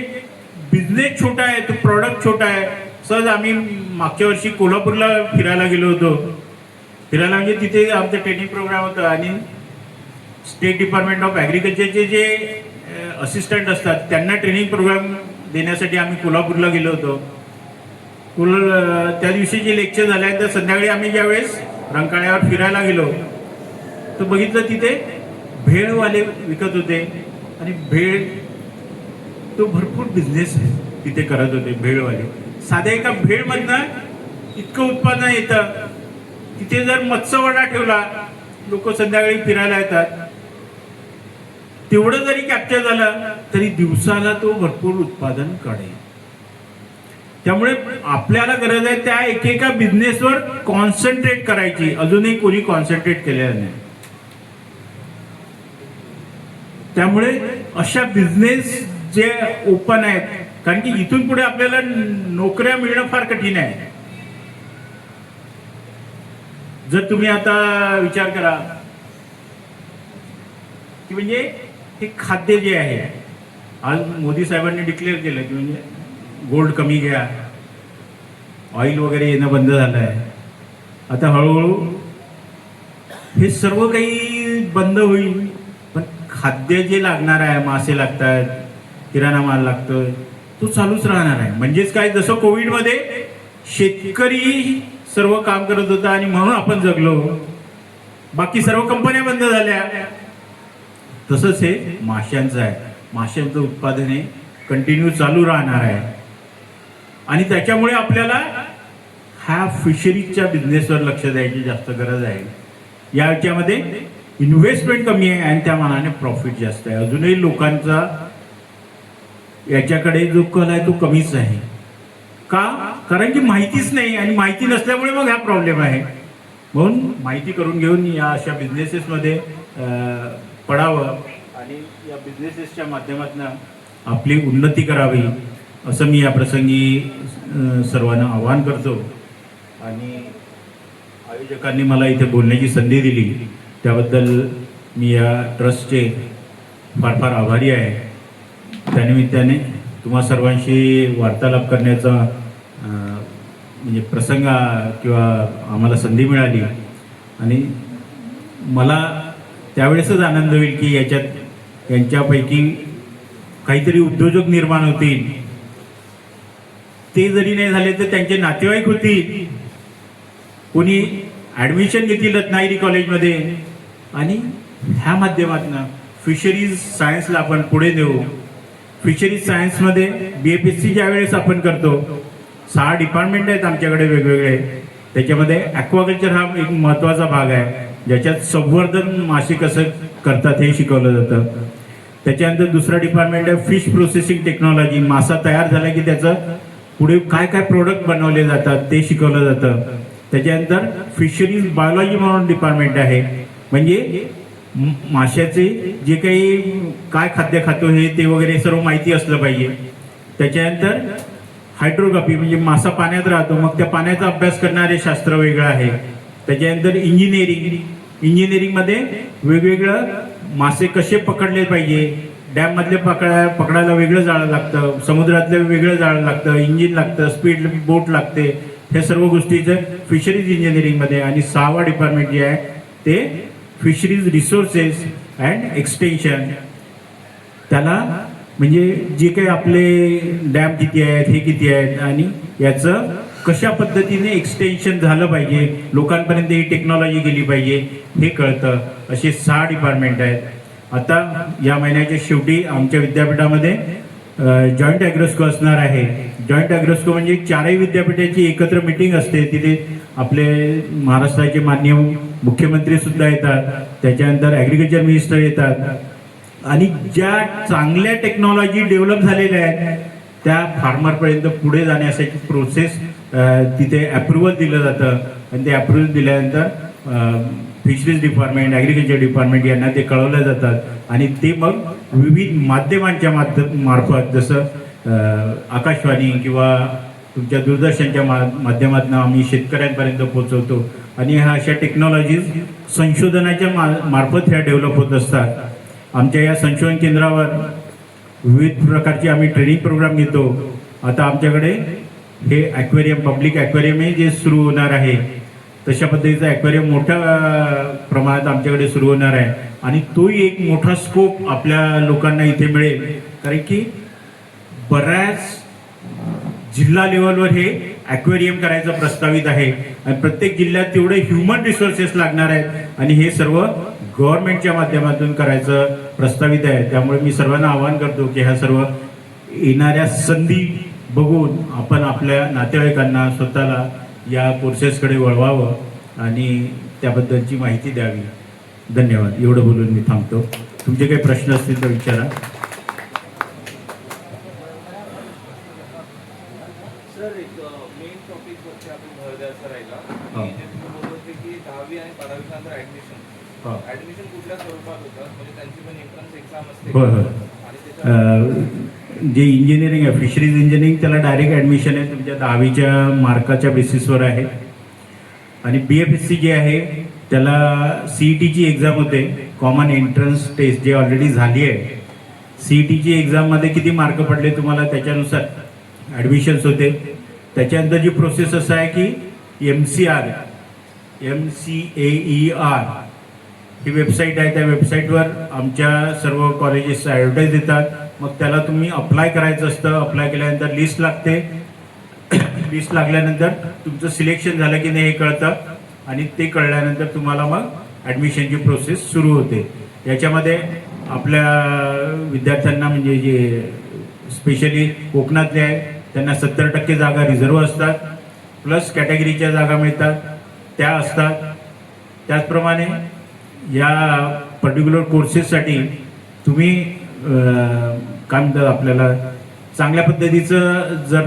बिझनेस छोटा आहे, तो प्रॉडक्ट छोटा आहे. सहज आम्ही मागच्या वर्षी कोल्हापूरला फिरायला गेलो होतो. फिरायला म्हणजे तिथे आमचं ट्रेनिंग प्रोग्राम होता आणि स्टेट डिपार्टमेंट ऑफ ॲग्रिकल्चरचे जे असिस्टंट असतात त्यांना ट्रेनिंग प्रोग्राम देण्यासाठी आम्ही कोल्हापूरला गेलो होतो. त्या दिवशी जे लेक्चर झाल्यानंतर संध्याकाळी आम्ही ज्यावेळेस रंकाळ्यावर फिरायला गेलो तर बघितलं तिथे भेळवाले विकत होते आणि भेळ तो भरपूर बिझनेस तिथे करत होते. भेळवाले साध्या एका भेळमधनं इतकं उत्पादन येतं. तिथे जर मत्स्यवडा ठेवला, लोक संध्याकाळी फिरायला येतात, तेवढं जरी कॅप्चर झालं तरी दिवसाला तो भरपूर उत्पादन काढेल. त्यामुळे आपल्याला गरज आहे त्या एकेका बिझनेसवर कॉन्सन्ट्रेट करायची. अजूनही कोणी कॉन्सन्ट्रेट केलेलं नाही. त्यामुळे अशा बिझनेस जे ओपन आहेत, कारण की इथून पुढे आपल्याला नोकऱ्या मिळणं फार कठीण आहे. जर तुम्ही आता विचार करा की म्हणजे हे खाद्य जे आहे, आज मोदी साहेबांनी डिक्लेअर केलं की म्हणजे गोल्ड कमी घ्या, ऑइल वगैरे येणं बंद झालं आहे. आता हळूहळू हे सर्व काही बंद होईल, पण खाद्य जे लागणार आहे, मासे लागतात, किराणा माल लागतोय, तो चालूच राहणार आहे. म्हणजेच काय, जसं कोविडमध्ये शेतकरी सर्व काम करत होता आणि म्हणून आपण जगलो, बाकी सर्व कंपन्या बंद झाल्या, तसंच हे माशांचं आहे. माशांचं उत्पादन हे कंटिन्यू चालू राहणार आहे आणि त्याच्यामुळे आपल्याला ह्या फिशरीजच्या बिझनेसवर लक्ष द्यायची जास्त गरज आहे. याच्यामध्ये इन्व्हेस्टमेंट कमी आहे आणि त्या मानाने प्रॉफिट जास्त आहे. अजूनही लोकांचा याच्याकडे जो कल आहे तो कमीच आहे. का? कारण की माहितीच नाही आणि माहिती नसल्यामुळे मग हा प्रॉब्लेम आहे. म्हणून माहिती करून घेऊन या अशा बिझनेसेसमध्ये पडावं आणि या बिझनेसेसच्या माध्यमातून आपली उन्नती करावी असं मी या प्रसंगी सर्वांना आवाहन करतो. आणि आयोजकांनी मला इथे बोलण्याची संधी दिली त्याबद्दल मी या ट्रस्टचे फार फार आभारी आहे. त्यानिमित्ताने तुम्हा सर्वांशी वार्तालाप करण्याचा म्हणजे प्रसंग किंवा आम्हाला संधी मिळाली आणि मला त्यावेळेसच आनंद होईल की याच्यात यांच्यापैकी काहीतरी उद्योजक निर्माण होतील. ते जरी नाही झाले तर त्यांचे नातेवाईक होतील, कोणी ॲडमिशन घेतील रत्नागिरी कॉलेजमध्ये आणि ह्या माध्यमातून फिशरीज सायन्सला आपण पुढे नेऊ. फिशरीज सायन्समध्ये BFSC ज्या वेळेस आपण करतो, 6 डिपार्टमेंट आहेत आमच्याकडे वेगवेगळे. त्याच्यामध्ये ॲक्वाकल्चर हा एक महत्त्वाचा भाग आहे, ज्याच्यात संवर्धन मासे कसं करतात हे शिकवलं जातं. त्याच्यानंतर दुसरा डिपार्टमेंट आहे फिश प्रोसेसिंग टेक्नॉलॉजी. मासा तयार झाला की त्याचं पुढे काय काय प्रोडक्ट बनवले जातात ते शिकवलं जातं. त्याच्यानंतर फिशरीज बायोलॉजी म्हणून डिपार्टमेंट आहे, म्हणजे माशाचे जे काही काय खाद्य खातो हे ते वगैरे सर्व माहिती असलं पाहिजे. त्याच्यानंतर हायड्रोग्राफी म्हणजे मासा पाण्यात राहतो, मग त्या पाण्याचा अभ्यास करणारे शास्त्र वेगळं आहे. त्याच्यानंतर इंजिनिअरिंगमध्ये वेगवेगळं मासे कसे पकडले पाहिजे, डॅममधले पकडायला वेगळं जाळं लागतं, समुद्रातलं वेगळं जाळं लागतं, इंजिन लागतं, स्पीड बोट लागते, हे सर्व गोष्टीचं फिशरीज इंजिनिअरिंगमध्ये. आणि 6वा डिपार्टमेंट जे आहे ते फिशरीज रिसोर्सेस अँड एक्सटेन्शन. त्याला म्हणजे जे काही आपले डॅम किती आहेत, हे किती आहेत आणि याचं कशा पद्धतीने एक्सटेन्शन झालं पाहिजे, लोकांपर्यंत ही टेक्नॉलॉजी गेली पाहिजे, हे कळतं. असे 6 डिपार्टमेंट आहेत. आता या महिन्याच्या शेवटी आमच्या विद्यापीठामध्ये जॉईंट ॲग्रोस्को असणार आहे. जॉईंट ॲग्रोस्को म्हणजे 4ही विद्यापीठाची एकत्र मीटिंग असते. तिथे आपले महाराष्ट्राचे माननीय मुख्यमंत्री सुद्धा येतात, त्याच्यानंतर ॲग्रिकल्चर मिनिस्टर येतात आणि ज्या चांगल्या टेक्नॉलॉजी डेव्हलप झालेल्या आहेत त्या फार्मरपर्यंत पुढे जाण्यासाठी प्रोसेस तिथे अप्रुव्हल दिलं जातं आणि ते अप्रुव्हल दिल्यानंतर फिशरीज डिपार्टमेंट, ॲग्रिकल्चर डिपार्टमेंट यांना ते कळवलं जातात आणि ते मग विविध माध्यमांच्या मार्फत जसं आकाशवाणी किंवा तुमच्या दूरदर्शनच्या माध्यमातून आम्ही शेतकऱ्यांपर्यंत पोहोचवतो. आणि ह्या अशा टेक्नॉलॉजीज संशोधनाच्या मार्फत ह्या डेव्हलप होत असतात. आमच्या या संशोधन केंद्रावर विविध प्रकारचे आम्ही ट्रेनिंग प्रोग्राम घेतो. आता आमच्याकडे हे ॲक्वेरियम, पब्लिक ॲक्वेरियम हे जे सुरू होणार आहे, तशा पद्धतीचा ॲक्वेरियम मोठ्या प्रमाणात आमच्याकडे सुरू होणार आहे आणि तोही एक मोठा स्कोप आपल्या लोकांना इथे मिळेल. कारण की बऱ्याच जिल्हा लेवलवर हे ॲक्वेरियम करायचं प्रस्तावित आहे आणि प्रत्येक जिल्ह्यात तेवढे ह्युमन रिसोर्सेस लागणार आहेत आणि हे सर्व गव्हर्नमेंटच्या माध्यमातून करायचं प्रस्तावित आहे. त्यामुळे मी सर्वांना आवाहन करतो की ह्या सर्व येणाऱ्या संधी बघून आपण आपल्या नातेवाईकांना, स्वतःला या कोर्सेसकडे वळवावं आणि त्याबद्दलची माहिती द्यावी. धन्यवाद. एवढं बोलून मी थांबतो. तुमचे काही प्रश्न असतील तर विचारा. सर, एक मेन टॉपिक वरती आपण भर द्यायचा राहिला हा. की जे तुम्ही बोलत होते की 10वी आणि 12वी नंतर हा. ऍडमिशन कुठल्या स्वरूपात होतं, म्हणजे त्यांची पण एंट्रन्स एक्झाम असते होय होय. आणि त्याच्या जे इंजिनिअरिंग आहे, फिशरीज इंजिनिअरिंग, त्याला डायरेक्ट ॲडमिशन आहे तुमच्या 10वीच्या मार्काच्या बेसिसवर आहे. आणि BFSC जे आहे त्याला CETची एक्झाम होते, कॉमन एंट्रन्स टेस्ट, जे ऑलरेडी झाली आहे. CETची एक्झाममध्ये किती मार्क पडले तुम्हाला त्याच्यानुसार ॲडमिशन्स होते. त्याच्यानंतर जी प्रोसेस असं आहे की MCAER ही वेबसाईट आहे. त्या वेबसाईटवर आमच्या सर्व कॉलेजेस ॲडव्हर्टाईज देतात. मग त्याला तुम्ही अप्लाय करायचं असतं. अप्लाय केल्यानंतर लिस्ट लागते. लिस्ट लागल्यानंतर तुमचं सिलेक्शन झालं की नाही हे कळतं आणि ते कळल्यानंतर तुम्हाला मग ॲडमिशनची प्रोसेस सुरू होते. याच्यामध्ये आपल्या विद्यार्थ्यांना म्हणजे जे स्पेशली कोकणातले आहे त्यांना 70% जागा रिझर्व असतात, प्लस कॅटेगरीच्या जागा मिळतात त्या असतात. त्याचप्रमाणे या पर्टिक्युलर कोर्सेससाठी तुम्ही काय म्हणतात, आपल्याला चांगल्या पद्धतीचं जर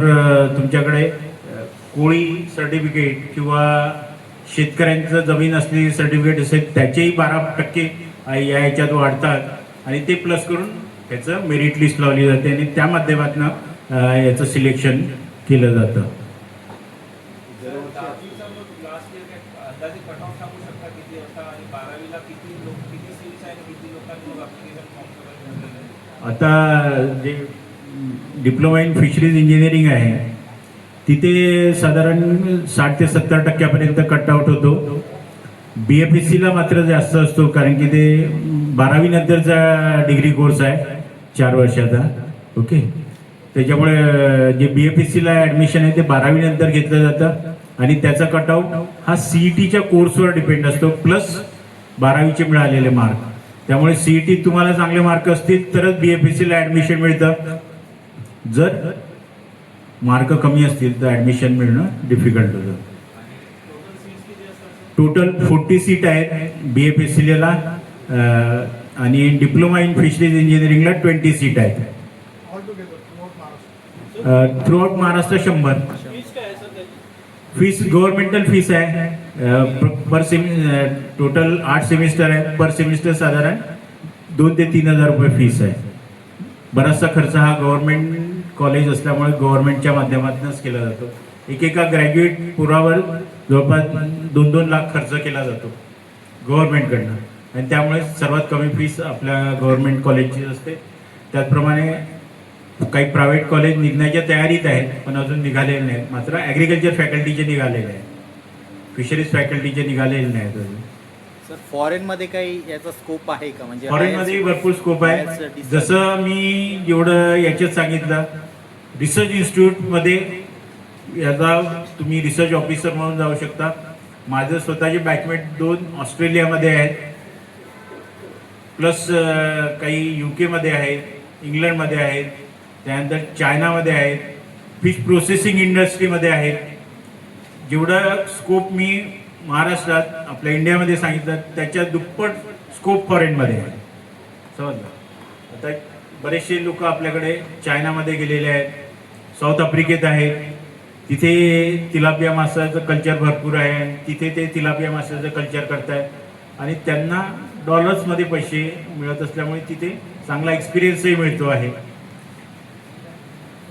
तुमच्याकडे कोळी सर्टिफिकेट किंवा शेतकऱ्यांचं जमीन असलेली सर्टिफिकेट असेल त्याचेही 12% या ह्याच्यात वाढतात आणि ते प्लस करून त्याचं मेरिट लिस्ट लावली जाते आणि त्या माध्यमातून याचं सिलेक्शन केलं जातं. दहावीचा मग लास्ट इयर काय अंदाजे कट ऑफ सांगू शकता किती होता आणि 12वीला किती सीट्स आहे आणि किती लोकांनी मग ऍप्लिकेशन फॉर्म भरलेले? आता जे डिप्लोमा इन फिशरीज इंजिनिअरिंग आहे तिथे साधारण 60 ते 70% कट आउट होतो. BFSCला मात्र जास्त असतो कारण की ते 12वी नंतरचा डिग्री कोर्स आहे 4 वर्षाचा. ओके, त्याच्यामुळे जे BFSCला ॲडमिशन आहे ते 12वी नंतर घेतलं जातं आणि त्याचा कट आउट हा CETच्या कोर्सवर डिपेंड असतो, प्लस 12वीचे मिळालेले मार्क. त्यामुळे CET तुम्हाला चांगले मार्क असतील तरच BFSCला ॲडमिशन मिळतं. जर मार्क कमी असतील तर ॲडमिशन मिळणं डिफिकल्ट होतं. टोटल 40 सीट आहेत BFSCला आणि डिप्लोमा इन फिशरीज इंजिनिअरिंगला 20 सीट आहेत. Through out Maharashtra 100. Fees governmental fees आहे पर टोटल 8 सेमिस्टर आहे. पर सेमिस्टर साधारण 2 ते 3 हजार रुपये फीस आहे. बराचसा खर्च हा गव्हर्नमेंट कॉलेज असल्यामुळे गव्हर्नमेंटच्या माध्यमातूनच केला जातो. एकेका ग्रॅज्युएट पुरावर जवळपास 2-2 लाख खर्च केला जातो गव्हर्नमेंटकडनं, आणि त्यामुळे सर्वात कमी फीस आपल्या गव्हर्नमेंट कॉलेजची असते. त्याचप्रमाणे काही प्रायव्हेट कॉलेज निघण्याच्या तयारीत आहेत, पण अजून निघालेले नाहीत. मात्र ॲग्रिकल्चर फॅकल्टीचे निघालेले आहेत, फिशरीज फॅकल्टीचे निघालेले नाहीत अजून. सर फॉरेनमध्ये काही याचा स्कोप आहे का? म्हणजे फॉरेनमध्ये भरपूर स्कोप आहे. जसं मी जेवढं याच्यात सांगितलं, रिसर्च इन्स्टिट्यूटमध्ये याचा तुम्ही रिसर्च ऑफिसर म्हणून जाऊ शकता. माझं स्वतःचे बॅचमेट 2 ऑस्ट्रेलियामध्ये आहेत, प्लस काही UK मध्ये आहेत, इंग्लंडमध्ये आहेत, त्यानंतर चायनामध्ये आहेत, फिश प्रोसेसिंग इंडस्ट्रीमध्ये आहेत. जेवढा स्कोप मी महाराष्ट्रात आपल्या इंडियामध्ये सांगितलं त्याच्या दुप्पट स्कोप फॉरेनमध्ये आहे. समजलं? आता बरेचसे लोक आपल्याकडे चायनामध्ये गेलेले आहेत, साऊथ आफ्रिकेत आहेत. तिथे तिलापिया मासाचं कल्चर भरपूर आहे. तिथे ते तिलापिया मासाचं कल्चर करतायत आणि त्यांना डॉलर्समध्ये पैसे मिळत असल्यामुळे तिथे चांगला एक्सपिरियन्सही मिळतो आहे.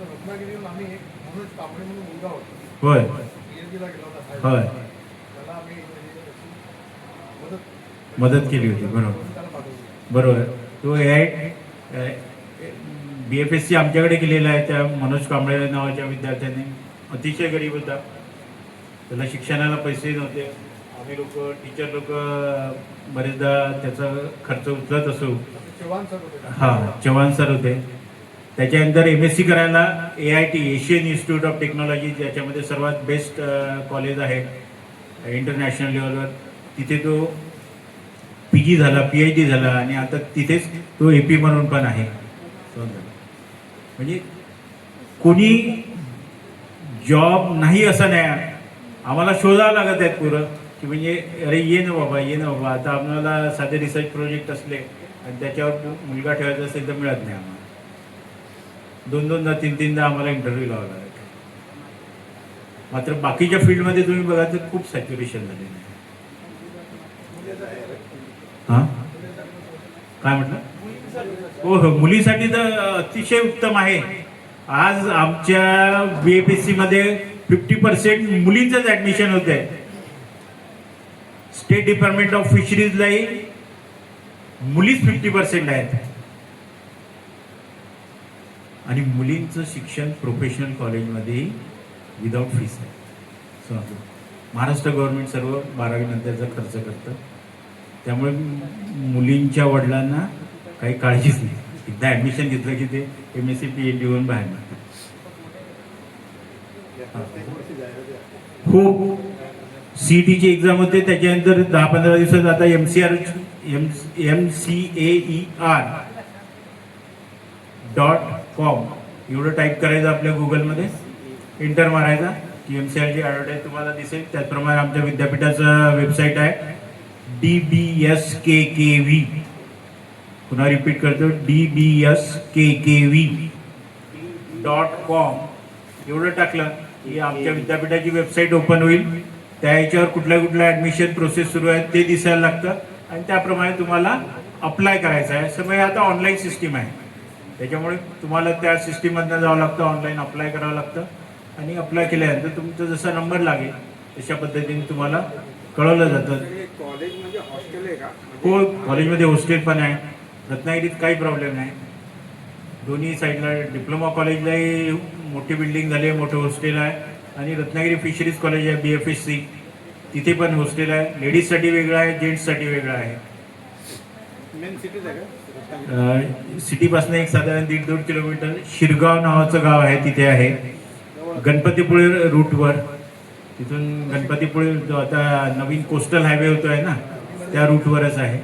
रत्नागिरीहून आम्ही एक मनोज कांबळे म्हणून मुलगा होता, होय PhD ला गेला होता. होय त्याला आम्ही मदत केली होती. बरोबर त्याला पाठवली. बरोबर. तो BFSC आमच्याकडे केलेला आहे त्या मनोज कांबळे नावाच्या विद्यार्थ्याने. अतिशय गरीब होता, त्याला शिक्षणाला पैसे नव्हते. आम्ही लोक टीचर लोक बरेचदा त्याचा खर्च उचलत असू. चव्हाण सर होते. हां, चव्हाण सर होते. त्याच्यानंतर MSc करायला AIT Asian institute of technology, ज्याच्यामध्ये सर्वात बेस्ट कॉलेज आहे इंटरनॅशनल लेवलवर, तिथे तो PG झाला, PhD झाला आणि आता तिथेच तो AP म्हणून पण आहे. म्हणजे कोणी जॉब नाही असं नाही, आम्हाला शोधावं लागत आहेत पुरं की म्हणजे अरे ये ना बाबा, ये ना बाबा. आता आम्हाला साधे रिसर्च प्रोजेक्ट असले आणि त्याच्यावर मुलगा ठेवायचा असेल तर मिळत नाही आम्हाला. 2-2दा 3-3दा आम्हाला इंटरव्ह्यू लावावा लागेल. मात्र बाकीच्या फील्डमध्ये तुम्ही बघा तर खूप सॅच्युरेशन झालेलं आहे. हां काय म्हटलं? हो हो, मुलीसाठी तर अतिशय उत्तम आहे. आज आमच्या BFSC मध्ये 50% मुलींचंच ऍडमिशन होत आहे. स्टेट डिपार्टमेंट ऑफ फिशरीजलाही मुलीच 50% आहेत आणि मुलींचं शिक्षण प्रोफेशनल कॉलेजमध्येही विदाऊट फीस आहे. समजलं? महाराष्ट्र गव्हर्नमेंट सर्व 12वी नंतरचा खर्च करतं, त्यामुळे मुलींच्या वडिलांना काही काळजीच नाही. एकदा ऍडमिशन घेतलं की ते MSc PhD होऊन बाहेर निघतात. हो, CETची एक्झाम होते, त्याच्यानंतर 10-15 दिवसात आता MCR.com एवढं टाईप करायचं आपल्या गुगलमध्ये, इंटर मारायचा की MCRची ॲडव्हर्टाईज तुम्हाला दिसेल. त्याचप्रमाणे आमच्या विद्यापीठाचं वेबसाईट आहे DBSKKV. पुन्हा रिपीट करतो, DBSKKV.com एवढं टाकलं की आमच्या विद्यापीठाची वेबसाईट ओपन होईल. त्या याच्यावर कुठल्या कुठल्या ॲडमिशन प्रोसेस सुरू आहेत ते दिसायला लागतं आणि त्याप्रमाणे तुम्हाला अप्लाय करायचं आहे. सगळं आता ऑनलाईन सिस्टीम आहे, त्याच्यामुळे तुम्हाला त्या सिस्टीममधनं जावं लागतं, ऑनलाईन अप्लाय करावं लागतं आणि अप्लाय केल्यानंतर तुमचा जसा नंबर लागेल तशा पद्धतीने तुम्हाला कळवलं जातं. कॉलेज म्हणजे हॉस्टेल आहे का? हो, कॉलेजमध्ये हॉस्टेल पण आहे. रत्नागिरीत काही प्रॉब्लेम नाही. दोन्ही साईडला डिप्लोमा कॉलेजलाही मोठी बिल्डिंग झाली आहे, मोठं हॉस्टेल आहे आणि रत्नागिरी फिशरीज कॉलेज आहे BFSC, तिथे पण हॉस्टेल आहे. लेडीजसाठी वेगळं आहे, जेंट्ससाठी वेगळं आहे. मेन सिटीज आहे का? सिटीपासून एक साधारण 1.5-2 किलोमीटर शिरगाव नावाचं गाव आहे, तिथे आहे. गणपतीपुळे रूटवर, तिथून गणपतीपुळे जो आता नवीन कोस्टल हायवे होतो आहे ना, त्या रूटवरच आहे.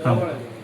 हां.